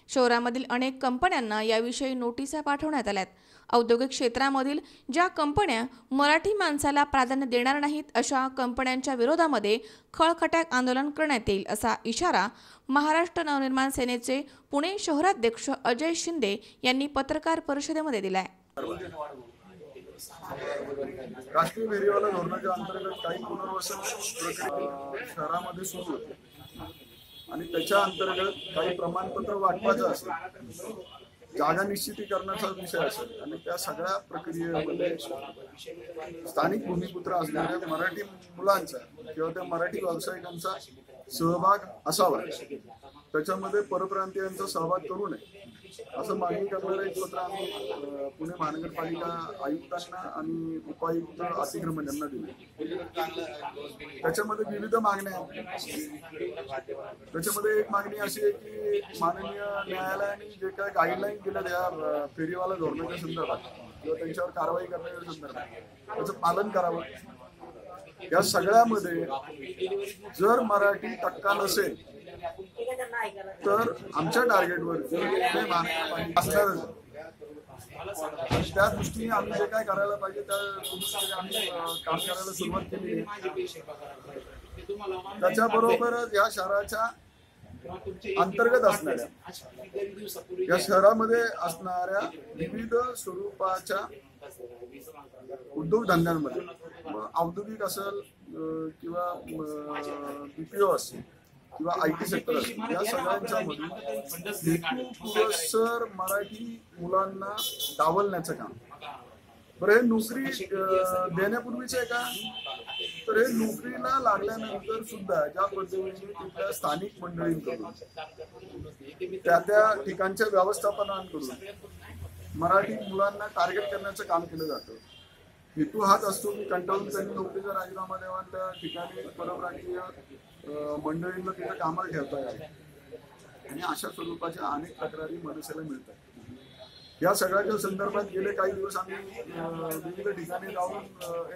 शहरामधील अनेक कंपन्यांना याविषयी नोटिसा पाठवण्यात आल्यात. औद्योगिक क्षेत्रामधील ज्या कंपन्या मराठी माणसाला प्राधान्य देणार नाहीत अशा कंपन्यांच्या विरोधामध्ये खळखट्याक आंदोलन करण्यात येईल असा इशारा महाराष्ट्र नवनिर्माण सेनेचे पुणे शहराध्यक्ष अजय शिंदे यांनी पत्रकार परिषदेमध्ये दिलाय. राष्ट्रीय फेरीवाला धोरणाच्या अंतर्गत काही पुनर्वसन शहरामध्ये सुरू होते आणि त्याच्या अंतर्गत काही प्रमाणपत्र वाटपाचं असेल, जागा निश्चितीकरणाचा विषय असेल आणि त्या सगळ्या प्रक्रियेमध्ये स्थानिक भूमिपुत्र असणाऱ्या मराठी मुलांचा किंवा त्या मराठी व्यावसायिकांचा सहभाग असावा. त्याच्यामध्ये परप्रांतीयांचा सहभाग करू नये असं मागणी करणारं एक पत्र आम्ही पुणे महानगरपालिका आयुक्तांना आणि उपायुक्त अतिक्रमण यांना दिले. त्याच्यामध्ये विविध मागण्या आहेत. त्याच्यामध्ये एक मागणी अशी आहे की माननीय न्यायालयाने जे काय गाईडलाईन दिल्या त्या फेरीवाला धोरणाच्या संदर्भात किंवा त्यांच्यावर कारवाई करण्याच्या संदर्भात त्याचं पालन करावं. या सगळ्यामध्ये जर मराठी टक्का नसेल तर आमच्या टार्गेटवरती असणारच. त्या दृष्टीने आम्ही जे काय करायला पाहिजे त्या दृष्टीने आम्ही काम करायला सुरुवात केली आहे. त्याच्याबरोबरच या शहराच्या अंतर्गत असणाऱ्या या शहरामध्ये असणाऱ्या विविध स्वरूपाच्या उद्योगधंद्यांमध्ये औद्योगिक असेल किंवा BPO असेल किंवा IT सेक्टर असेल या सगळ्यांच्या मधून हेतुपुरस्सर मराठी मुलांना डावलण्याचं काम. बरं, हे नोकरी देण्यापूर्वीच आहे का? तर हे नोकरीला लागल्यानंतर सुद्धा ज्या पद्धतीने तिथल्या स्थानिक मंडळींकडून त्या ठिकाणच्या व्यवस्थापनांकडून मराठी मुलांना टार्गेट करण्याचं काम केलं जातं. हेतू हाच असतो की कंटाळून त्यांनी नोकरीचा राजीनामा द्यावा, त्या ठिकाणी परप्रांतीय मंडळींना तिथं कामाला ठेवता यावं आणि अशा स्वरूपाच्या अनेक तक्रारी मनसेला मिळतात. या सगळ्याच्या संदर्भात गेले काही दिवस आम्ही विविध ठिकाणी जाऊन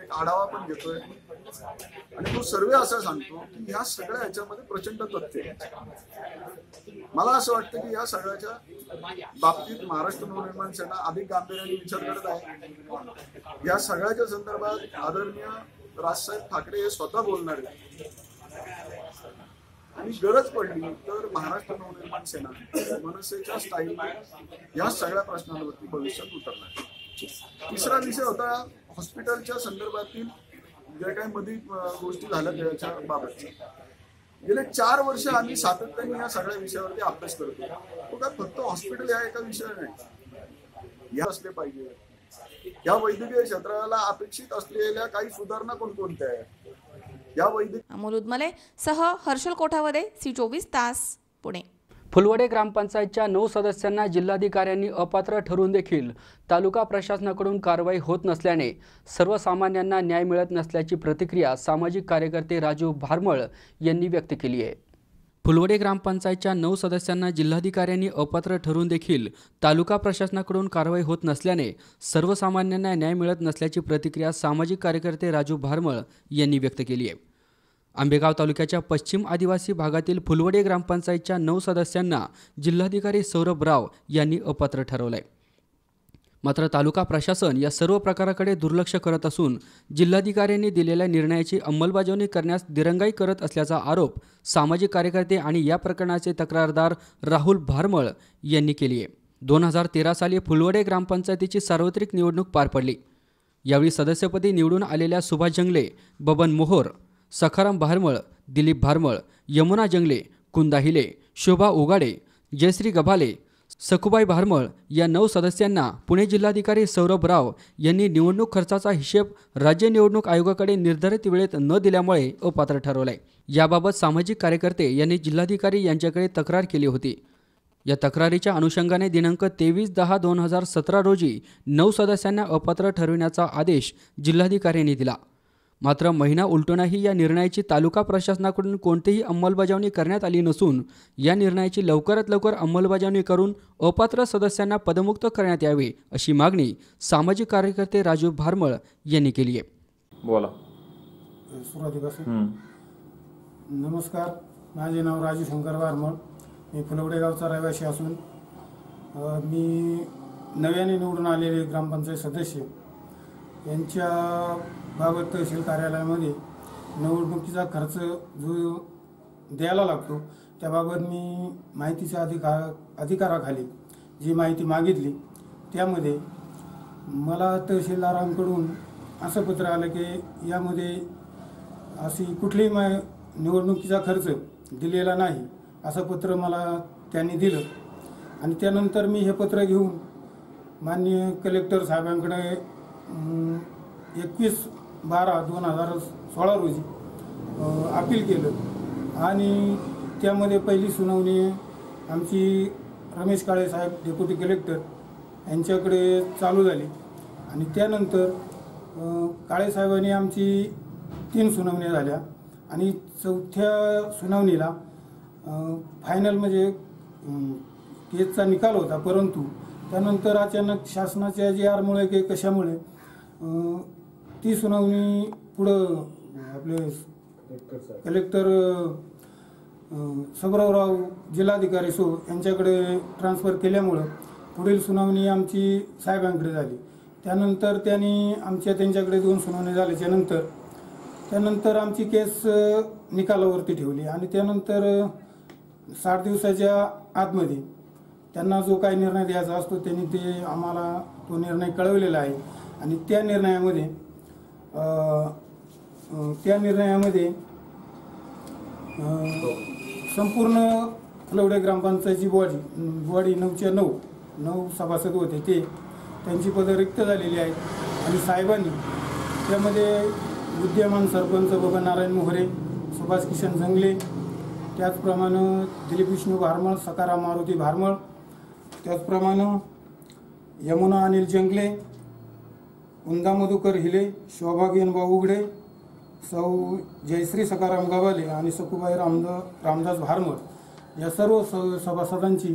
एक आढावा पण घेतोय आणि तो सर्वे असा सांगतो की ह्या सगळ्या ह्याच्यामध्ये प्रचंड तथ्य आहे. मला असं वाटतं की या सगळ्याच्या बाबतीत महाराष्ट्र नवनिर्माण सेना अधिक गांभीर्याने विचार करत आहे. या सगळ्याच्या संदर्भात आदरणीय राजसाहेब ठाकरे हे स्वतः बोलणार आहेत आणि गरज पडली तर महाराष्ट्र नवनिर्माण सेना मनसेच्या स्टाईलने या सगळ्या प्रश्नांवरती भविष्यात उतरणार. तिसरा विषय होता हॉस्पिटलच्या संदर्भातील ज्या काही मध्ये गोष्टी झाल्या त्याच्या बाबतच्या. गेले 4 वर्ष आम्ही सातत्याने या सगळ्या विषयावरती अभ्यास करतो. तो काय फक्त हॉस्पिटल या एका विषय नाही, या असले पाहिजे. या वैद्यकीय क्षेत्राला अपेक्षित असलेल्या काही सुधारणा कोणकोणत्या आहेत या अमोल उदमले सह हर्षल कोठावदे, C24 तास, पुणे. फुलवडे ग्रामपंचायतच्या 9 सदस्यांना जिल्हाधिकाऱ्यांनी अपात्र ठरवून देखील तालुका प्रशासनाकडून कारवाई होत नसल्याने सर्वसामान्यांना न्याय मिळत नसल्याची प्रतिक्रिया सामाजिक कार्यकर्ते राजू भारमळ यांनी व्यक्त केली आहे. फुलवडे ग्रामपंचायतच्या 9 सदस्यांना जिल्हाधिकाऱ्यांनी अपात्र ठरवून देखील तालुका प्रशासनाकडून कारवाई होत नसल्याने सर्वसामान्यांना न्याय मिळत नसल्याची प्रतिक्रिया सामाजिक कार्यकर्ते राजू भारमळ यांनी व्यक्त केली आहे. आंबेगाव तालुक्याच्या पश्चिम आदिवासी भागातील फुलवडे ग्रामपंचायतच्या 9 सदस्यांना जिल्हाधिकारी सौरभ राव यांनी अपात्र ठरवलंय. मात्र तालुका प्रशासन या सर्व प्रकाराकडे दुर्लक्ष करत असून जिल्हाधिकाऱ्यांनी दिलेल्या निर्णयाची अंमलबजावणी करण्यास दिरंगाई करत असल्याचा आरोप सामाजिक कार्यकर्ते आणि या प्रकरणाचे तक्रारदार राहुल भारमळ यांनी केली आहे. 2013 साली फुलवडे ग्रामपंचायतीची सार्वत्रिक निवडणूक पार पडली. यावेळी सदस्यपदी निवडून आलेल्या सुभाष जंगले, बबन मोहोर, सखाराम भारमळ, दिलीप भारमळ, यमुना जंगले, कुंदा हिले, शोभा उगाडे, जयश्री गभाले, सखुबाई भारमळ या 9 सदस्यांना पुणे जिल्हाधिकारी सौरभ राव यांनी निवडणूक खर्चाचा हिशेब राज्य निवडणूक आयोगाकडे निर्धारित वेळेत न दिल्यामुळे अपात्र ठरवले. याबाबत सामाजिक कार्यकर्ते यांनी जिल्हाधिकारी यांच्याकडे तक्रार केली होती. या तक्रारीच्या अनुषंगाने दिनांक 23/10/2017 रोजी 9 सदस्यांना अपात्र ठरविण्याचा आदेश जिल्हाधिकाऱ्यांनी दिला. मात्र महिना उलटूनही या निर्णयाची तालुका प्रशासनाकडून कोणतीही अंमलबजावणी करण्यात आली नसून या निर्णयाची लवकरात लवकर अंमलबजावणी करून अपात्र सदस्यांना पदमुक्त करण्यात यावे अशी मागणी सामाजिक कार्यकर्ते राजू भारमळ यांनी केली आहे. बोला. नमस्कार, माझे नाव राजू शंकर भारमळ. मी फुलवडे गावचा रहिवासी असून मी नव्याने निवडून आलेले ग्रामपंचायत सदस्य यांच्या बाबत तहसील कार्यालयामध्ये निवडणुकीचा खर्च जो द्यायला लागतो त्याबाबत मी माहितीच्या अधिकाराखाली जी माहिती मागितली त्यामध्ये मला तहसीलदारांकडून असं पत्र आलं की यामध्ये अशी कुठलीही निवडणुकीचा खर्च दिलेला नाही असं पत्र मला त्यांनी दिलं. आणि त्यानंतर मी हे पत्र घेऊन माननीय कलेक्टर साहेबांकडे 21/12/2016 रोजी अपील केलं आणि त्यामध्ये पहिली सुनावणी आमची रमेश काळे साहेब डेप्युटी कलेक्टर यांच्याकडे चालू झाली आणि त्यानंतर काळे साहेबांनी आमची 3 सुनावण्या झाल्या आणि 4थ्या सुनावणीला फायनल म्हणजे केसचा निकाल होता. परंतु त्यानंतर अचानक शासनाच्या GRमुळे की कशामुळे ती सुनावणी पुढं आपले कलेक्टर सबरावराव जिल्हाधिकारी यांच्याकडे ट्रान्सफर केल्यामुळं पुढील सुनावणी आमची साहेबांकडे झाली. त्यानंतर त्यांनी त्यांच्याकडे 2 सुनावणी झाल्याच्या त्यानंतर आमची केस निकालावरती ठेवली आणि त्यानंतर 60 दिवसाच्या आतमध्ये त्यांना जो काही निर्णय द्यायचा असतो त्यांनी ते आम्हाला तो निर्णय कळवलेला आहे. आणि त्या निर्णयामध्ये संपूर्ण फुलवडे ग्रामपंचायतची बॉडी 9च्या 9 सभासद होते त्यांची पदं रिक्त झालेली आहेत. आणि साहेबांनी त्यामध्ये विद्यमान सरपंच बबन नारायण मोहरे, सुभाष किशन जंगले, त्याचप्रमाणे दिलीप विष्णू भारमळ, सकाराम मारुती भारमळ, त्याचप्रमाणे यमुना अनिल जंगले, उंदा मधुकर हिले, शोभा गेनभाऊ उघडे, सौ जयश्री सकाराम गवाले आणि सकुबाई रामदास भारमळ या सर्व सभासदांची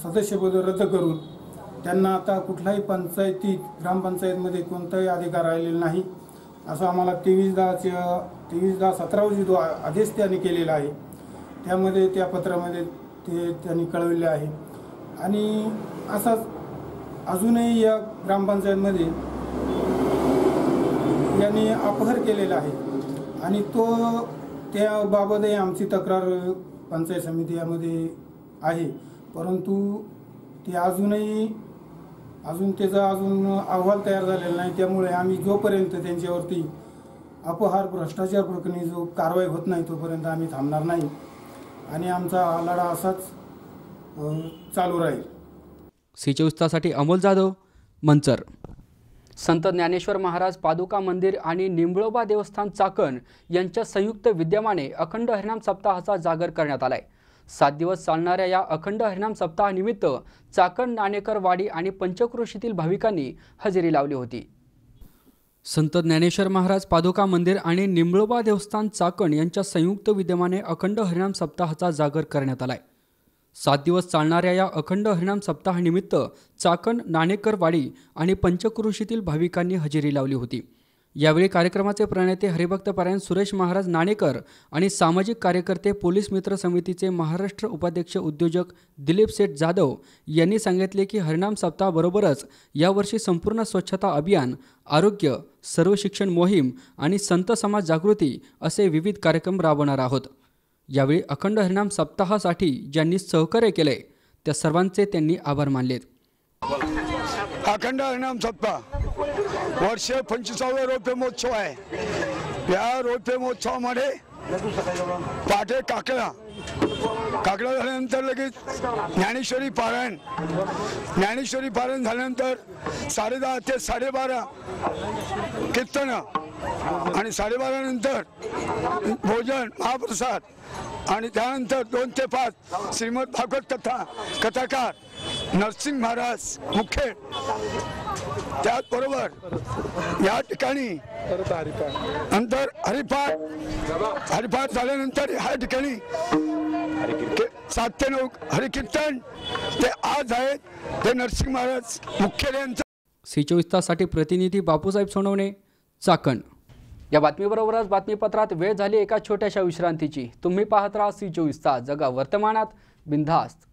सदस्यपद रद्द करून त्यांना आता कुठलाही ग्रामपंचायतमध्ये कोणताही अधिकार राहिलेला नाही असं आम्हाला 23/10/17 रोजी जो आदेश त्यांनी केलेला आहे त्यामध्ये त्या पत्रामध्ये त्यांनी कळवले आहे. आणि असाच अजूनही या ग्रामपंचायतमध्ये यांनी अपहार केलेला आहे आणि त्याबाबतही आमची तक्रार पंचायत समिती यामध्ये आहे. परंतु ते अजून त्याचा अहवाल तयार झालेला नाही. त्यामुळे आम्ही जोपर्यंत त्यांच्यावरती अपहार भ्रष्टाचार प्रकरणी जो कारवाई होत नाही तोपर्यंत आम्ही थांबणार नाही आणि आमचा हा लढा असाच चालू राहील. साठी अमोल जाधव, मंचर. संत ज्ञानेश्वर महाराज पादुका मंदिर आणि निंबळोबा देवस्थान चाकण यांच्या संयुक्त विद्यमाने अखंड हरिनाम सप्ताहाचा जागर करण्यात आलाय. 7 दिवस चालणाऱ्या या अखंड हरिनाम सप्ताहानिमित्त चाकण, नाणेकर वाडी आणि पंचक्रोशीतील भाविकांनी हजेरी लावली होती. संत ज्ञानेश्वर महाराज पादुका मंदिर आणि निंबळोबा देवस्थान चाकण यांच्या संयुक्त विद्यमाने अखंड हरिनाम सप्ताहाचा जागर करण्यात आलाय. 7 दिवस चालणाऱ्या या अखंड हरिनाम सप्ताहानिमित्त चाकण, नाणेकर वाडी आणि पंचक्रोशीतील भाविकांनी हजेरी लावली होती. यावेळी कार्यक्रमाचे प्रणेते हरिभक्तपरायण सुरेश महाराज नाणेकर आणि सामाजिक कार्यकर्ते पोलीस मित्र समितीचे महाराष्ट्र उपाध्यक्ष उद्योजक दिलीप सेठ जाधव यांनी सांगितले की हरिनाम सप्ताहाबरोबरच यावर्षी संपूर्ण स्वच्छता अभियान, आरोग्य, सर्व शिक्षण मोहीम आणि संत समाज जागृती असे विविध कार्यक्रम राबवणार आहोत. यावेळी अखंड हरिनाम सप्ताहासाठी ज्यांनी सहकार्य केले त्या सर्वांचे त्यांनी आभार मानलेत. अखंड हरिनाम सप्ताह वर्ष 25वा रौप्य महोत्सव आहे. या रौप्य महोत्सवामध्ये पाटे काकडा झाल्यानंतर लगेच ज्ञानेश्वरी पारायण झाल्यानंतर 10:30 ते 12:30 कीर्तन आणि 12:30 नंतर भोजन महाप्रसाद आणि त्यानंतर 2 ते 5 श्रीमद भागवत कथा कथाकार नरसिंह महाराज मुखेड. त्याचबरोबर या ठिकाणी नंतर हरिपाठ झाल्यानंतर ह्या ठिकाणी 7 ते 9 हरिकीर्तन ते आज आहेत ते नरसिंह महाराज मुख्य यांचं. C24 ताससाठी प्रतिनिधी बापूसाहेब सोनवणे, चाकण. या बातमीबरोबरच बातमीपत्रात वेळ झाली एका छोट्याशा विश्रांतीची. तुम्ही पाहत राहा C24 तास, जगा वर्तमानात बिनधास्त.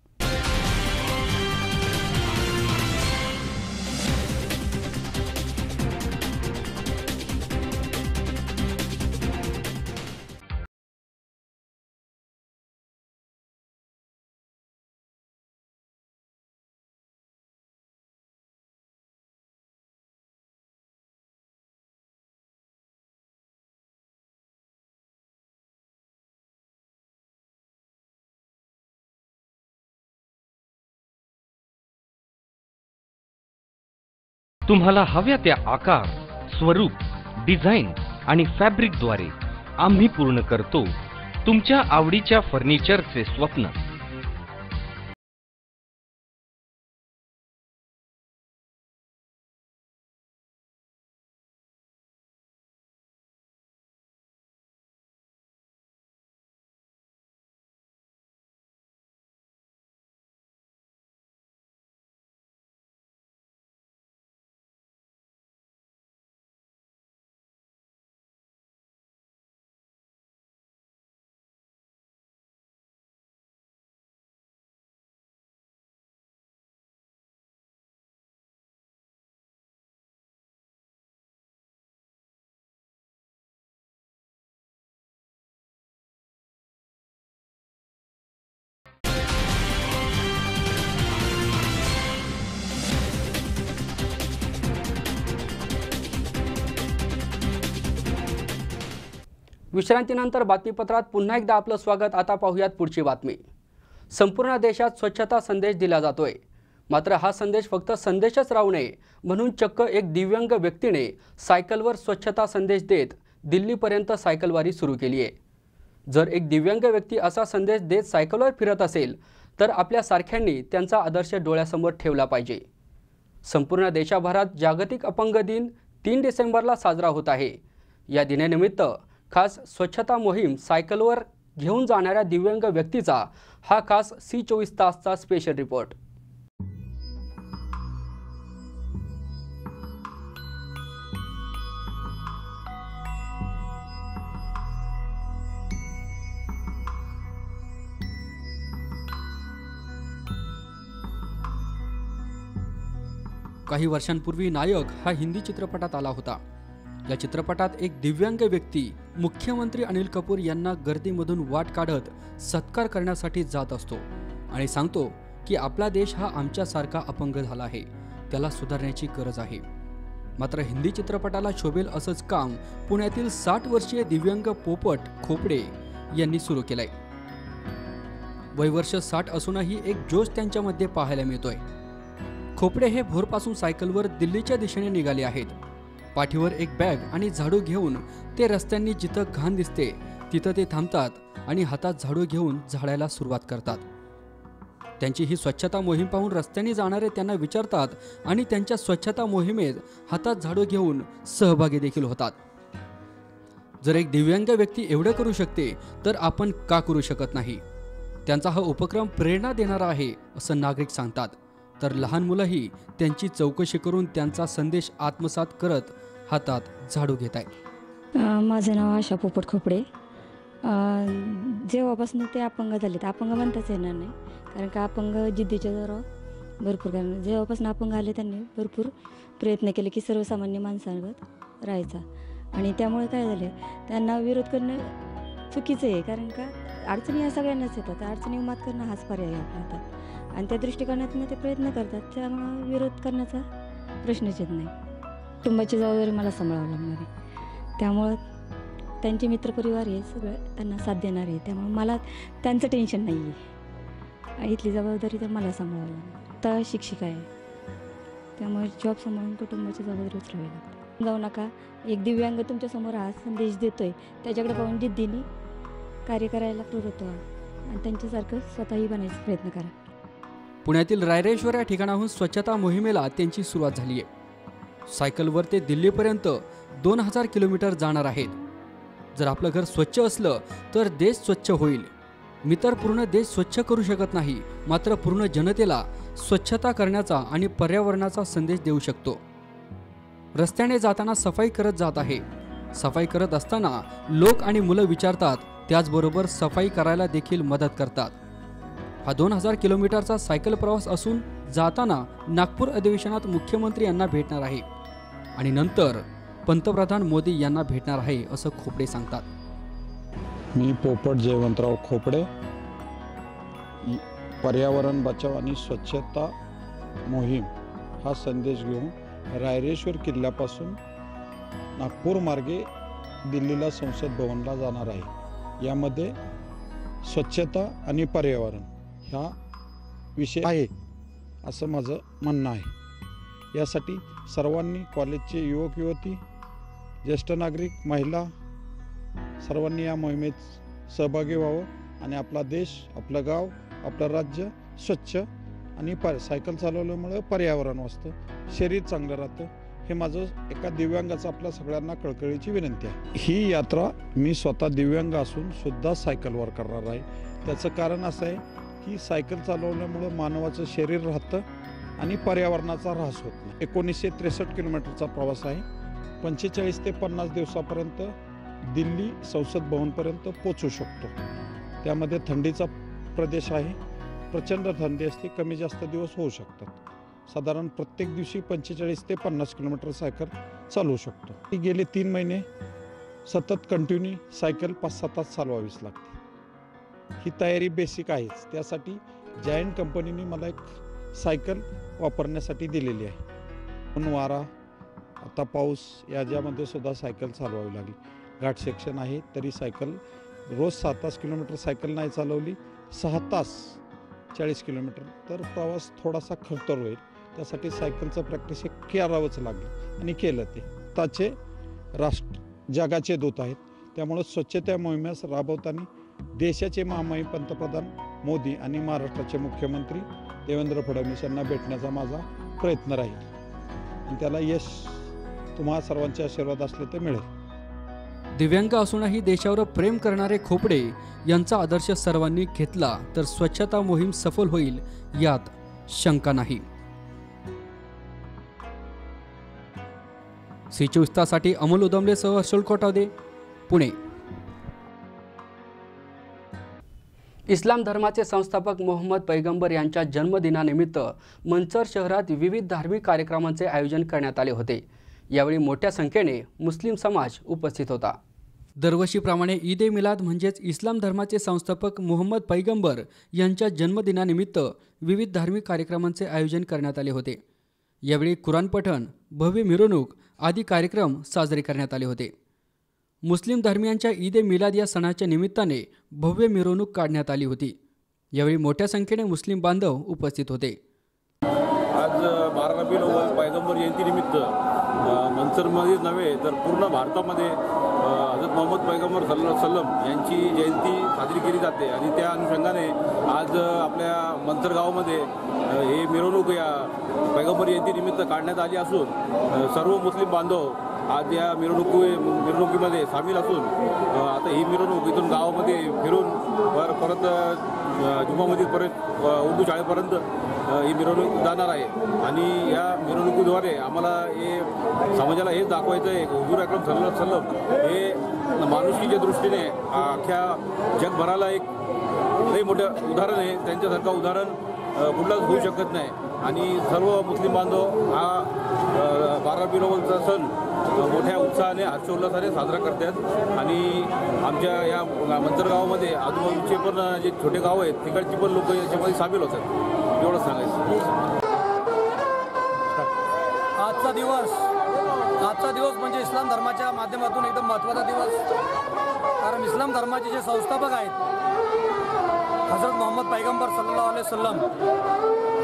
तुम्हाला हव्या त्या आकार, स्वरूप, डिझाईन आणि फॅब्रिकद्वारे आम्ही पूर्ण करतो तुमच्या आवडीच्या फर्निचरचे स्वप्न. विश्रांतीनंतर बातमीपत्रात पुन्हा एकदा आपलं स्वागत. आता पाहूयात पुढची बातमी. संपूर्ण देशात स्वच्छता संदेश दिला जातोय, मात्र हा संदेश फक्त संदेशच राहू नये म्हणून चक्क एक दिव्यांग व्यक्तीने सायकलवर स्वच्छता संदेश देत दिल्लीपर्यंत सायकलवारी सुरू केली आहे. जर एक दिव्यांग व्यक्ती असा संदेश देत सायकलवर फिरत असेल तर आपल्या सारख्यांनी त्यांचा आदर्श डोळ्यासमोर ठेवला पाहिजे. संपूर्ण देशभरात जागतिक अपंग दिन 3 डिसेंबरला साजरा होत आहे. या दिनानिमित्त खास स्वच्छता मोहीम सायकलवर घेऊन जाणाऱ्या दिव्यांग व्यक्तीचा हा खास C24 तासचा स्पेशल रिपोर्ट. काही वर्षांपूर्वी नायक हा हिंदी चित्रपटात आला होता. या चित्रपटात एक दिव्यांग व्यक्ती मुख्यमंत्री अनिल कपूर यांना गर्दीमधून वाट काढत सत्कार करण्यासाठी जात असतो आणि सांगतो की आपला देश हा आमच्यासारखा अपंग झाला आहे, त्याला सुधारण्याची गरज आहे. मात्र हिंदी चित्रपटाला शोभेल असंच काम पुण्यातील 60 वर्षीय दिव्यांग पोपट खोपडे यांनी सुरू केलंय. वयवर्ष 60 असूनही एक जोश त्यांच्यामध्ये पाहायला मिळतोय. खोपडे हे भोरपासून सायकलवर दिल्लीच्या दिशेने निघाले आहेत. पाठीवर एक बॅग आणि झाडू घेऊन ते रस्त्यांनी जिथं घाण दिसते तिथं ते थांबतात आणि हातात झाडू घेऊन झाडायला सुरुवात करतात. त्यांची ही स्वच्छता मोहीम पाहून रस्त्याने जाणारे त्यांना विचारतात आणि त्यांच्या स्वच्छता मोहिमेत हातात झाडू घेऊन सहभागी देखील होतात. जर एक दिव्यांग व्यक्ती एवढं करू शकते तर आपण का करू शकत नाही? त्यांचा हा उपक्रम प्रेरणा देणारा आहे असं नागरिक सांगतात. तर लहान मुलंही त्यांची चौकशी करून त्यांचा संदेश आत्मसात करत हातात झाडू घेत आहेत. माझं नाव आशा पोपट खोपडे. जेव्हापासून ते अपंग झाले, तर अपंग म्हणताच येणार नाही, कारण का अपंग जिद्दीच्या जोरावर भरपूर कारण जेव्हापासून अपंग आले त्यांनी भरपूर प्रयत्न केले की सर्वसामान्य माणसांगत राहायचा. आणि त्यामुळे काय झाले, त्यांना विरोध करणं चुकीचं आहे, कारण का अडचणी या सगळ्यांनाच येतात. अडचणी मात करणं हाच पर्याय आहे आपल्या हातात आणि त्या दृष्टिकोनातून ते प्रयत्न करतात. त्यामुळं विरोध करण्याचा प्रश्नच येत नाही. कुटुंबाची जबाबदारी मला सांभाळावं लागणार आहे, त्यामुळं त्यांचे मित्रपरिवार हे सगळं त्यांना साथ देणार आहे, त्यामुळे मला त्यांचं टेन्शन नाही आहे. इथली जबाबदारी तर मला सांभाळावं लागणार. आता शिक्षिका आहे, त्यामुळे जॉब सांभाळून कुटुंबाची जबाबदारी उचलावी लागते. जाऊ नका, एक दिव्यांग तुमच्यासमोर हा संदेश देतोय, त्याच्याकडे पाहून जिद्दीने कार्य करायला प्रवृत्त व्हा आणि त्यांच्यासारखं स्वतःही बनायचा प्रयत्न करा. पुण्यातील रायरेश्वर या ठिकाणाहून स्वच्छता मोहिमेला त्यांची सुरुवात झाली आहे. सायकलवर ते दिल्लीपर्यंत 2000 किलोमीटर जाणार आहेत. जर आपलं घर स्वच्छ असलं तर देश स्वच्छ होईल. मी तर पूर्ण देश स्वच्छ करू शकत नाही, मात्र पूर्ण जनतेला स्वच्छता करण्याचा आणि पर्यावरणाचा संदेश देऊ शकतो. रस्त्याने जाताना सफाई करत जात आहे. सफाई करत असताना लोक आणि मुलं विचारतात, त्याचबरोबर सफाई करायला देखील मदत करतात. हा 2000 किलोमीटरचा सायकल प्रवास असून जाताना नागपूर अधिवेशनात मुख्यमंत्री यांना भेटणार आहे आणि नंतर पंतप्रधान मोदी यांना भेटणार आहे असं खोपडे सांगतात. मी पोपट जयवंतराव खोपडे, पर्यावरण बचाव आणि स्वच्छता मोहीम हा संदेश घेऊन रायरेश्वर किल्ल्यापासून नागपूर मार्गे दिल्लीला संसद भवनला जाणार आहे. यामध्ये स्वच्छता आणि पर्यावरण हा विषय आहे असं माझं म्हणणं आहे. यासाठी सर्वांनी, कॉलेजचे युवक युवती, ज्येष्ठ नागरिक, महिला सर्वांनी या मोहिमेत सहभागी व्हावं आणि आपला देश, आपलं गाव, आपलं राज्य स्वच्छ आणि सायकल चालवल्यामुळे पर्यावरण वाचतं, शरीर चांगलं राहतं. हे माझं एका दिव्यांगाचं आपल्या सगळ्यांना कळकळीची विनंती आहे. ही यात्रा मी स्वतः दिव्यांग असून सुद्धा सायकलवर करणार आहे. त्याचं कारण असं आहे की सायकल चालवल्यामुळं मानवाचं शरीर राहतं आणि पर्यावरणाचा ऱ्हास होत नाही. 1963 किलोमीटरचा प्रवास आहे. 45 ते 50 दिवसापर्यंत दिल्ली संसद भवनपर्यंत पोचू शकतो. त्यामध्ये थंडीचा प्रदेश आहे. प्रचंड थंडी असते, कमी जास्त दिवस होऊ शकतात. साधारण प्रत्येक दिवशी 45 ते 50 किलोमीटर सायकल चालवू शकतो. ती गेले 3 महिने सतत कंटिन्यू सायकल 5-6 तास चालवावीच लागते. ही तयारी बेसिक आहेच. त्यासाठी जायंट कंपनीने मला एक सायकल वापरण्यासाठी दिलेली आहे. पण वारा, आता पाऊस याच्यामध्ये सुद्धा सायकल चालवावी लागली. घाट सेक्शन आहे तरी सायकल रोज 6 तास किलोमीटर सायकल नाही चालवली, 6 तास 40 किलोमीटर तर प्रवास थोडासा खडतर होईल. त्यासाठी सायकलचं प्रॅक्टिस हे करावंच लागलं आणि केलं. ते आताचे जगाचे दूत आहेत. त्यामुळं स्वच्छता मोहिमेस राबवताना देशाचे महामहिम पंतप्रधान मोदी आणि महाराष्ट्राचे मुख्यमंत्री देवेंद्र फडणवीस यांना भेटण्याचा माझा प्रयत्न राहील आणि त्याला यश तुम्हा सर्वांचे आशीर्वाद असले तर मिळेल. दिव्यांग असूनही देशावर प्रेम करणारे खोपडे यांचा आदर्श सर्वांनी घेतला तर स्वच्छता मोहीम सफल होईल यात शंका नाही. सी24 अमोल उदमलेसह हर्षल कोटावदे, पुणे. इस्लाम धर्माचे संस्थापक मोहम्मद पैगंबर यांच्या जन्मदिनानिमित्त मंचर शहरात विविध धार्मिक कार्यक्रमांचे आयोजन करण्यात आले होते. यावेळी मोठ्या संख्येने मुस्लिम समाज उपस्थित होता. दरवर्षीप्रमाणे ईद ए मिलाद म्हणजेच इस्लाम धर्माचे संस्थापक मोहम्मद पैगंबर यांच्या जन्मदिनानिमित्त विविध धार्मिक कार्यक्रमांचे आयोजन करण्यात आले होते. यावेळी कुराण पठण, भव्य मिरवणूक आदी कार्यक्रम साजरे करण्यात आले होते. मुस्लिम धर्मियांच्या ईद ए मिलाद या सणाच्या निमित्ताने भव्य मिरवणूक काढण्यात आली होती. यावेळी मोठ्या संख्येने मुस्लिम बांधव उपस्थित होते. आज 12 रबीउल अव्वल पैगंबर जयंतीनिमित्त मंचरमध्येच नव्हे तर पूर्ण भारतामध्ये हजरत मोहम्मद पैगंबर सल्लल्लाहु अलैहि वसल्लम यांची जयंती साजरी केली जाते आणि त्या अनुषंगाने आज आपल्या मंचर गावामध्ये हे मिरवणूक या पैगंबर जयंतीनिमित्त काढण्यात आली असून सर्व मुस्लिम बांधव आज या मिरवणुकीमध्ये सामील असून आता ही मिरवणूक इथून गावामध्ये फिरून परत जुमा मस्जिद परत उर्दू शाळेपर्यंत ही मिरवणूक जाणार आहे. आणि या मिरवणुकीद्वारे आम्हाला हे समाजाला हेच दाखवायचं आहे की हुजूर अकरम सल्लल्लाहु अलैहि वसल्लम हे माणुसकीच्या दृष्टीने अख्ख्या जगभराला एक लई मोठं उदाहरण आहे. त्यांच्यासारखं उदाहरण कुठलाच होऊ शकत नाही. आणि सर्व मुस्लिम बांधव हा 12 रबीउल अव्वलचा सण मोठ्या उत्साहाने हर्षोल्लासाने साजरा करतात. आणि आमच्या या मंचर गावामध्ये आजूबाजूचे पण जे छोटे गाव आहेत तिकडची पण लोक याच्यामध्ये सामील होतात. एवढंच सांगायचं. आजचा दिवस म्हणजे इस्लाम धर्माच्या माध्यमातून एकदम महत्त्वाचा दिवस. कारण इस्लाम धर्माचे जे संस्थापक आहेत हजरत मोहम्मद पैगंबर सल्लल्लाहु अलैहि वसल्लम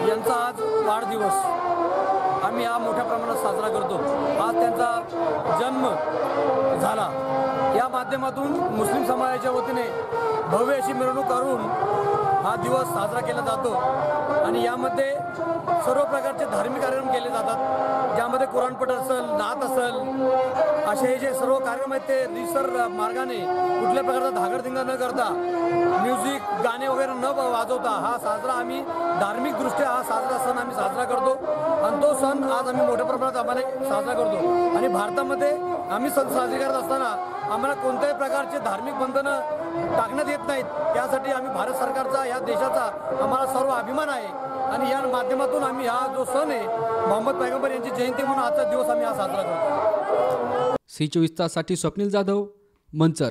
यांचा आज वाढदिवस आम्ही हा मोठ्या प्रमाणात साजरा करतो. आज त्यांचा जन्म झाला. या माध्यमातून मुस्लिम समाजाच्या वतीने भव्य अशी मिरवणूक करून हा दिवस साजरा केला जातो आणि यामध्ये सर्व प्रकारचे धार्मिक कार्यक्रम केले जातात, ज्यामध्ये कुराणपठ असेल, नात असेल, असे हे जे सर्व कार्यक्रम आहेत ते रीसर मार्गाने कुठल्या प्रकारचा धागडधिंगा न करता म्युझिक गाणे वगैरे न वाजवता हा साजरा आम्ही धार्मिकदृष्ट्या हा साजरा सण आम्ही साजरा करतो आणि तो सण आज आम्ही मोठ्या प्रमाणात आम्हाला साजरा करतो। आणि भारतामध्ये आम्ही सण साजरे करत असताना आम्हाला कोणत्याही प्रकारचे धार्मिक बंधनं टाकण्यात येत नाहीत, त्यासाठी आम्ही भारत सरकारचा या देशाचा आम्हाला सर्व अभिमान आहे आणि या माध्यमातून आम्ही हा जो सण आहे मोहम्मद पैगंबर यांची जयंती म्हणून आजचा दिवस आम्ही हा साजरा करतो। C24 तासाठी स्वप्नील जाधव, मंचर।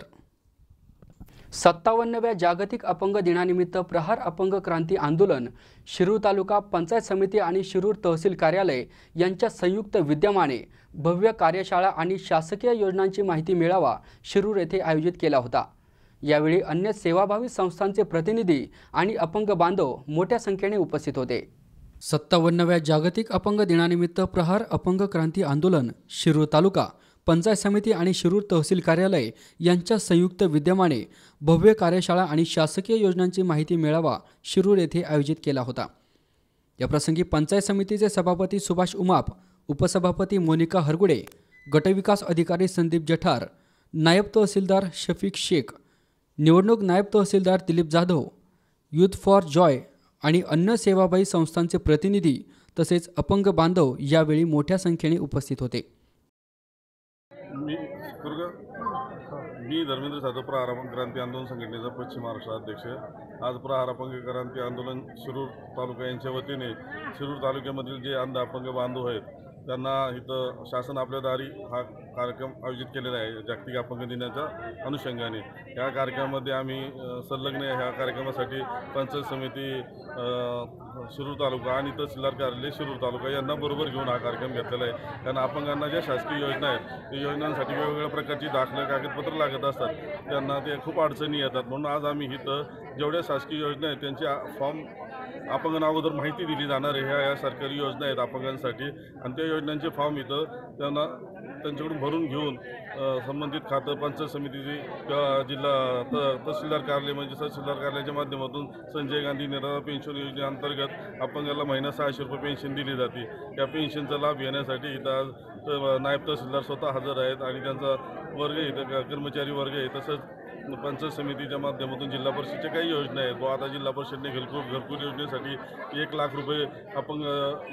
57व्या जागतिक अपंग दिनानिमित्त प्रहार अपंग क्रांती आंदोलन, शिरूर तालुका पंचायत समिती आणि शिरूर तहसील कार्यालय यांच्या संयुक्त विद्यमाने भव्य कार्यशाळा आणि शासकीय योजनांची माहिती मेळावा शिरूर येथे आयोजित केला होता। यावेळी अन्य सेवाभावी संस्थांचे प्रतिनिधी आणि अपंग बांधव मोठ्या संख्येने उपस्थित होते। 57व्या जागतिक अपंग दिनानिमित्त प्रहार अपंग क्रांती आंदोलन, शिरूर तालुका पंचायत समिती आणि शिरूर तहसील कार्यालय यांच्या संयुक्त विद्यमाने भव्य कार्यशाळा आणि शासकीय योजनांची माहिती मेळावा शिरूर येथे आयोजित केला होता। याप्रसंगी पंचायत समितीचे सभापती सुभाष उमाप, उपसभापती मोनिका हरगुडे, गटविकास अधिकारी संदीप जठार, नायब तहसीलदार शफीक शेख, निवडणूक नायब तहसीलदार Dilip Jadhav, youth for joy आणि अन्य सेवाभावी संस्थांचे प्रतिनिधी तसेच अपंग बांधव यावेळी मोठ्या संख्येने उपस्थित होते। मी धर्मेंद्र साधव, प्रहार अपंग क्रांती आंदोलन संघटनेचा पश्चिम महाराष्ट्र अध्यक्ष। आज प्रहार अपंग क्रांती आंदोलन शिरूर तालुका यांच्या वतीने शिरूर तालुक्यामधील जे अंध अपंग बांधव आहेत त्यांना इथं शासन आपल्या दारी हा कार्यक्रम आयोजित केलेला आहे जागतिक अपंग दिनाच्या अनुषंगाने। या कार्यक्रमामध्ये आम्ही संलग्न ह्या कार्यक्रमासाठी पंचायत समिती शिरूर तालुका आणि तहसीलदार कार्यालय शिरूर तालुका यांना बरोबर घेऊन हा कार्यक्रम घेतलेला आहे। कारण अपंगांना ज्या शासकीय योजना आहेत त्या योजनांसाठी वेगवेगळ्या प्रकारची दाखले कागदपत्र लागत असतात, त्यांना ते खूप अडचणी येतात। म्हणून आज आम्ही इथं जेवढ्या शासकीय योजना आहेत त्यांची फॉर्म अपंगांना अगोदर माहिती दिली जाणार आहे। ह्या सरकारी योजना आहेत अपंगांसाठी आणि त्या योजनांचे फॉर्म इथं त्यांच्याकडून भरून घेऊन संबंधित खातं पंचायत समितीची जिल्हा तहसीलदार कार्यालय म्हणजे तहसीलदार कार्यालयाच्या माध्यमातून संजय गांधी निराधार पेन्शन योजनेअंतर्गत अपंगाला महिना 600 रुपये पेन्शन दिली जाते। या पेन्शनचा लाभ घेण्यासाठी इथं आज नायब तहसीलदार स्वतः हजर आहेत आणि त्यांचा वर्ग इथं कर्मचारी वर्ग आहे। तसंच पंचायत समितीच्या माध्यमातून जिल्हा परिषदेच्या काही योजना आहेत। आता जिल्हा परिषदेने घरकुल योजनेसाठी 1 लाख रुपये अपंग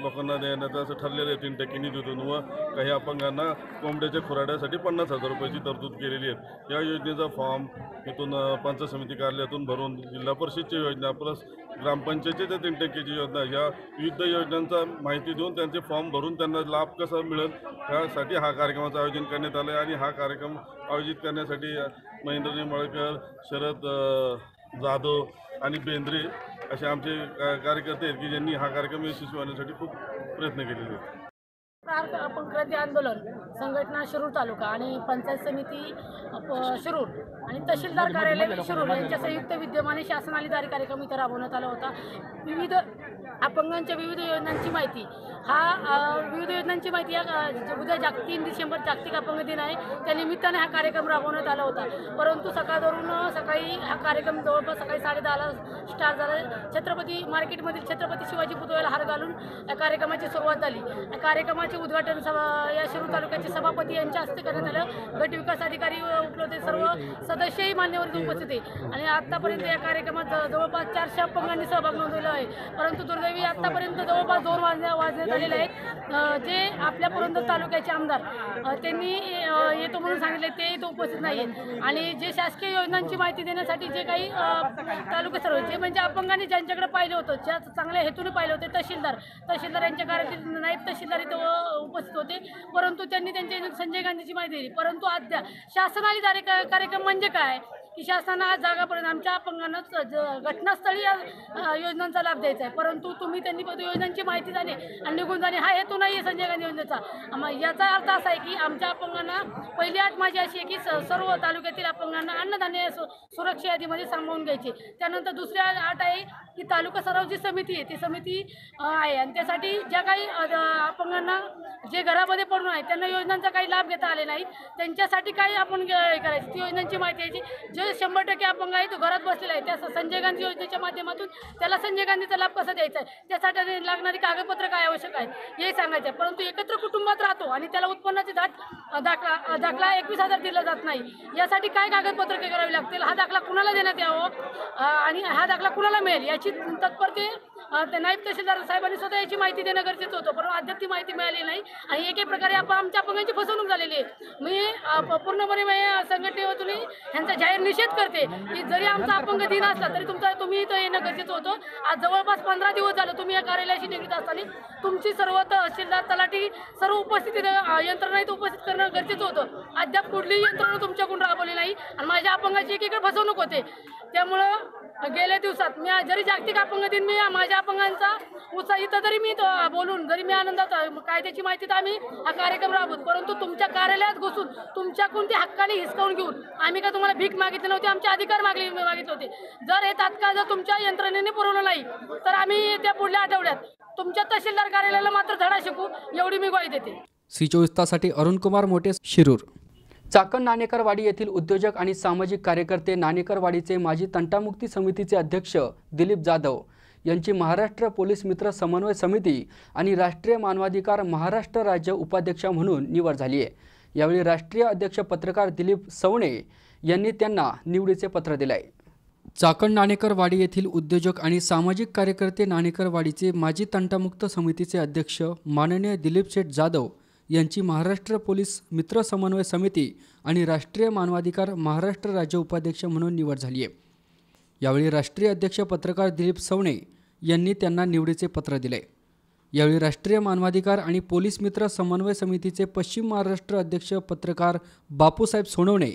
लोकांना देण्याचं असं ठरलेलं आहे 3% निधीतून व काही अपंगांना कोंबड्याच्या खुराड्यासाठी 50,000 रुपयाची तरतूद केलेली आहे। या योजनेचा फॉर्म इथून पंचायत समिती कार्यालयातून भरून जिल्हा परिषदची योजना प्लस ग्रामपंचायतीच्या 3%ची योजना या विविध योजनांचा माहिती देऊन त्यांचे फॉर्म भरून त्यांना लाभ कसा मिळेल यासाठी हा कार्यक्रमाचं आयोजन करण्यात आलं आहे। आणि हा कार्यक्रम आयोजित करण्यासाठी महेंद्र निंबाळकर, शरद जाधव आणि बेंद्रे असे आमचे कार्यकर्ते आहेत की ज्यांनी हा कार्यक्रम यशस्वी होण्यासाठी खूप प्रयत्न केलेले आहेत। प्रहार अपंग क्रांती आंदोलन संघटना शिरूर तालुका आणि पंचायत समिती शिरूर आणि तहसीलदार कार्यालय शिरूर यांच्या संयुक्त विद्यमाने शासनाने जारी कार्यक्रम इथं राबवण्यात आला होता। विविध अपंगांच्या विविध योजनांची माहिती विविध योजनांची माहिती उद्या 3 डिसेंबर जागतिक अपंग दिन आहे, त्या निमित्ताने हा कार्यक्रम राबवण्यात आला होता। परंतु सकाळी हा कार्यक्रम जवळपास सकाळी 10:30ला स्टार्ट झाला। छत्रपती मार्केटमधील छत्रपती शिवाजी पुतळ्याला हार घालून या कार्यक्रमाची सुरुवात झाली। या कार्यक्रमाचे उद्घाटन या शिरूर तालुक्याचे सभापती यांच्या हस्ते करण्यात आलं। गट विकास अधिकारी उपलब्ध सर्व सदस्यही मान्यवर उपस्थित आहे आणि आतापर्यंत या कार्यक्रमात जवळपास 400 अपंगांनी सहभाग नोंदवला आहे। परंतु दुर्दैवी आतापर्यंत जवळपास 2 वाजण्यात आलेले आहेत। जे आपल्या पुरंदर तालुक्याचे आमदार त्यांनी येतो म्हणून सांगितले ते इथं उपस्थित नाही आहेत आणि जे शासकीय योजनांची माहिती देण्यासाठी जे काही तालुके सर्व जे म्हणजे अपंगांनी ज्यांच्याकडे पाहिलं होतं, ज्या चांगल्या हेतूने पाहिलं होते तहसीलदार यांच्या कार्यालयातील नायब तहसीलदार इथं उपस्थित होते, परंतु त्यांनी त्यांच्या संजय गांधीची माहिती दिली। परंतु अद्याप शासनाने जारी कार्यक्रम म्हणजे काय की शासनाने आज जागापर्यंत आमच्या अपंगांना घटनास्थळी या योजनांचा लाभ द्यायचा आहे, परंतु तुम्ही त्यांनी योजनांची माहिती जाणे आणि निघून जाणे हा हेतू नाही आहे संजय गांधी योजनेचा। याचा अर्थ असा आहे की आमच्या अपंगांना पहिली अट माझी अशी आहे की सर्व तालुक्यातील अपंगांना अन्नधान्य सुरक्षा यादीमध्ये सामावून घ्यायचे। त्यानंतर दुसरी अट आहे की तालुका सराव जी समिती आहे ती समिती आहे आणि त्यासाठी ज्या काही अपंगांना जे घरामध्ये पडून आहेत त्यांना योजनांचा काही लाभ घेता आले नाही त्यांच्यासाठी काही आपण करायचं ती योजनांची माहिती यायची। जे 100% अपंग आहे तो घरात बसलेला आहे, त्या संजय गांधी योजनेच्या माध्यमातून त्याला संजय गांधीचा लाभ कसा द्यायचा आहे, त्यासाठी लागणारी कागदपत्र काय आवश्यक आहे हे सांगायचं आहे. परंतु एकत्र कुटुंबात राहतो आणि त्याला उत्पन्नाचे दाखला 21,000 दिला जात नाही, यासाठी काय कागदपत्र करावी लागतील, हा दाखला कुणाला देण्यात यावं आणि हा दाखला कुणाला मिळेल याची तत्परते नायब तहसीलदार साहेबांनी स्वतः याची माहिती देणं गरजेचं होतं, परंतु अद्याप ती माहिती मिळाली नाही आणि एके प्रकारे आमच्या अपंगांची फसवणूक झालेली आहे. मी पूर्णपणे संघटनेतून ह्यांचा जाहीर निषेध करते की जरी आमचा अपंग दिन असला तरी तुम्ही इथं येणं गरजेचं होतं. आज जवळपास 15 दिवस झालं तुम्ही या कार्यालयाशी निगडीत असताना तुमची सर्व तहसीलदार तलाठी सर्व उपस्थिती यंत्रणा इथं उपस्थित करणं गरजेचं होतं. अद्याप कुठलीही यंत्रणा तुमच्याकडून राबवली नाही आणि माझ्या अपंगाची एकीकडे फसवणूक होते. त्यामुळं गेल्या दिवसात मी जरी जागतिक अपंग दिन मी माझ्या अपंगांचा उत्साह इथं तरी मी बोलून जरी मी आनंदात कायद्याची माहिती तर आम्ही हा कार्यक्रम राबवत, परंतु तुमच्या कार्यालयात घुसून तुमच्याकडून ते हक्काने हिसकावून घेऊन आम्ही का तुम्हाला भीक मागितली नव्हती, आमचे अधिकार मागितले होते. जर हे तात्काळ जर तुमच्या यंत्रणेने पुरवलं नाही तर आम्ही त्या पुढल्या आठवड्यात तुमच्या तहसीलदार कार्यालयाला मात्र धडा शिकू एवढी मी ग्वाही देते. C24 तासाठी अरुण कुमार मोठे, शिरूर. चाकण नाणेकरवाडी येथील उद्योजक आणि सामाजिक कार्यकर्ते नाणेकरवाडीचे माजी तंटामुक्ती समितीचे अध्यक्ष दिलीप जाधव यांची महाराष्ट्र पोलीस मित्र समन्वय समिती आणि राष्ट्रीय मानवाधिकार महाराष्ट्र राज्य उपाध्यक्ष म्हणून निवड झाली आहे. यावेळी राष्ट्रीय अध्यक्ष पत्रकार दिलीप सवणे यांनी त्यांना निवडीचे पत्र दिले आहे. चाकण नाणेकरवाडी येथील उद्योजक आणि सामाजिक कार्यकर्ते नाणेकरवाडीचे माजी तंटामुक्त समितीचे अध्यक्ष माननीय दिलीप शेठ जाधव यांची महाराष्ट्र पोलीस मित्र समन्वय समिती आणि राष्ट्रीय मानवाधिकार महाराष्ट्र राज्य उपाध्यक्ष म्हणून निवड झाली आहे. यावेळी राष्ट्रीय अध्यक्ष पत्रकार दिलीप सवणे यांनी त्यांना निवडीचे पत्र दिले. यावेळी राष्ट्रीय मानवाधिकार आणि पोलीस मित्र समन्वय समितीचे पश्चिम महाराष्ट्र अध्यक्ष पत्रकार बापूसाहेब सोनवणे,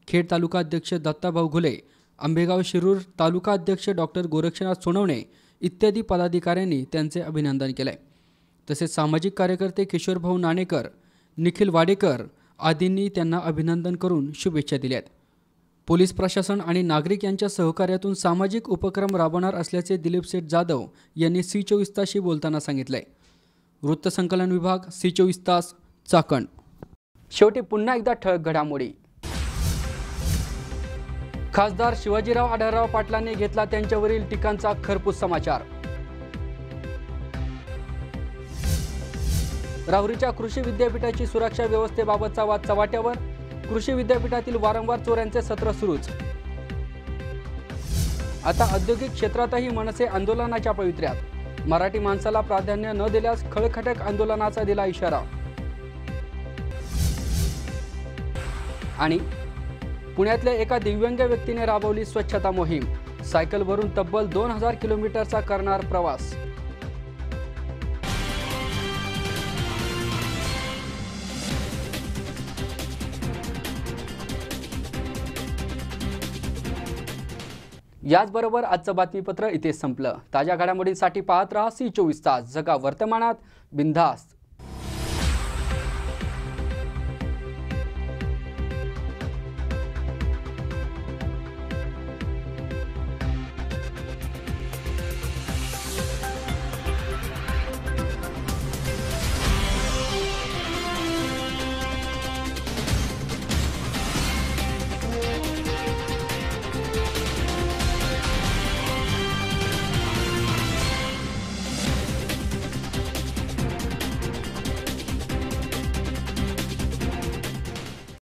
खेड तालुका अध्यक्ष दत्ताभाऊ घुले, आंबेगाव शिरूर तालुका अध्यक्ष डॉक्टर गोरक्षनाथ सोनवणे इत्यादी पदाधिकाऱ्यांनी त्यांचे अभिनंदन केले. तसेच सामाजिक कार्यकर्ते किशोरभाऊ नाणेकर, निखिल वाडेकर आदींनी त्यांना अभिनंदन करून शुभेच्छा दिल्यात. पोलीस प्रशासन आणि नागरिक यांच्या सहकार्यातून सामाजिक उपक्रम राबवणार असल्याचे दिलीप शेठ जाधव यांनी C24 तासशी बोलताना सांगितले. वृत्तसंकलन विभाग, C24 तास, चाकण. शेवटी पुन्हा एकदा ठळक घडामोडी. खासदार शिवाजीराव आढळराव पाटलांनी घेतला त्यांच्यावरील टीकांचा खरपूस समाचार. राहुरीच्या कृषी विद्यापीठाची सुरक्षा व्यवस्थेबाबतचा वाद चव्हाट्यावर, कृषी विद्यापीठातील वारंवार चोऱ्यांचे सत्र सुरूच. आता औद्योगिक क्षेत्रातही मनसे आंदोलनाच्या पवित्र्यात, मराठी माणसाला प्राधान्य न दिल्यास खळखटक आंदोलनाचा दिला इशारा. आणि पुण्यातल्या एका दिव्यांग व्यक्तीने राबवली स्वच्छता मोहीम, सायकलवरून तब्बल 2000 किलोमीटरचा करणार प्रवास. याचबरोबर आजचं बातमीपत्र इथेच संपलं. ताज्या घडामोडींसाठी पाहत रहा C24 तास. जगा वर्तमानात, बिनधास्त.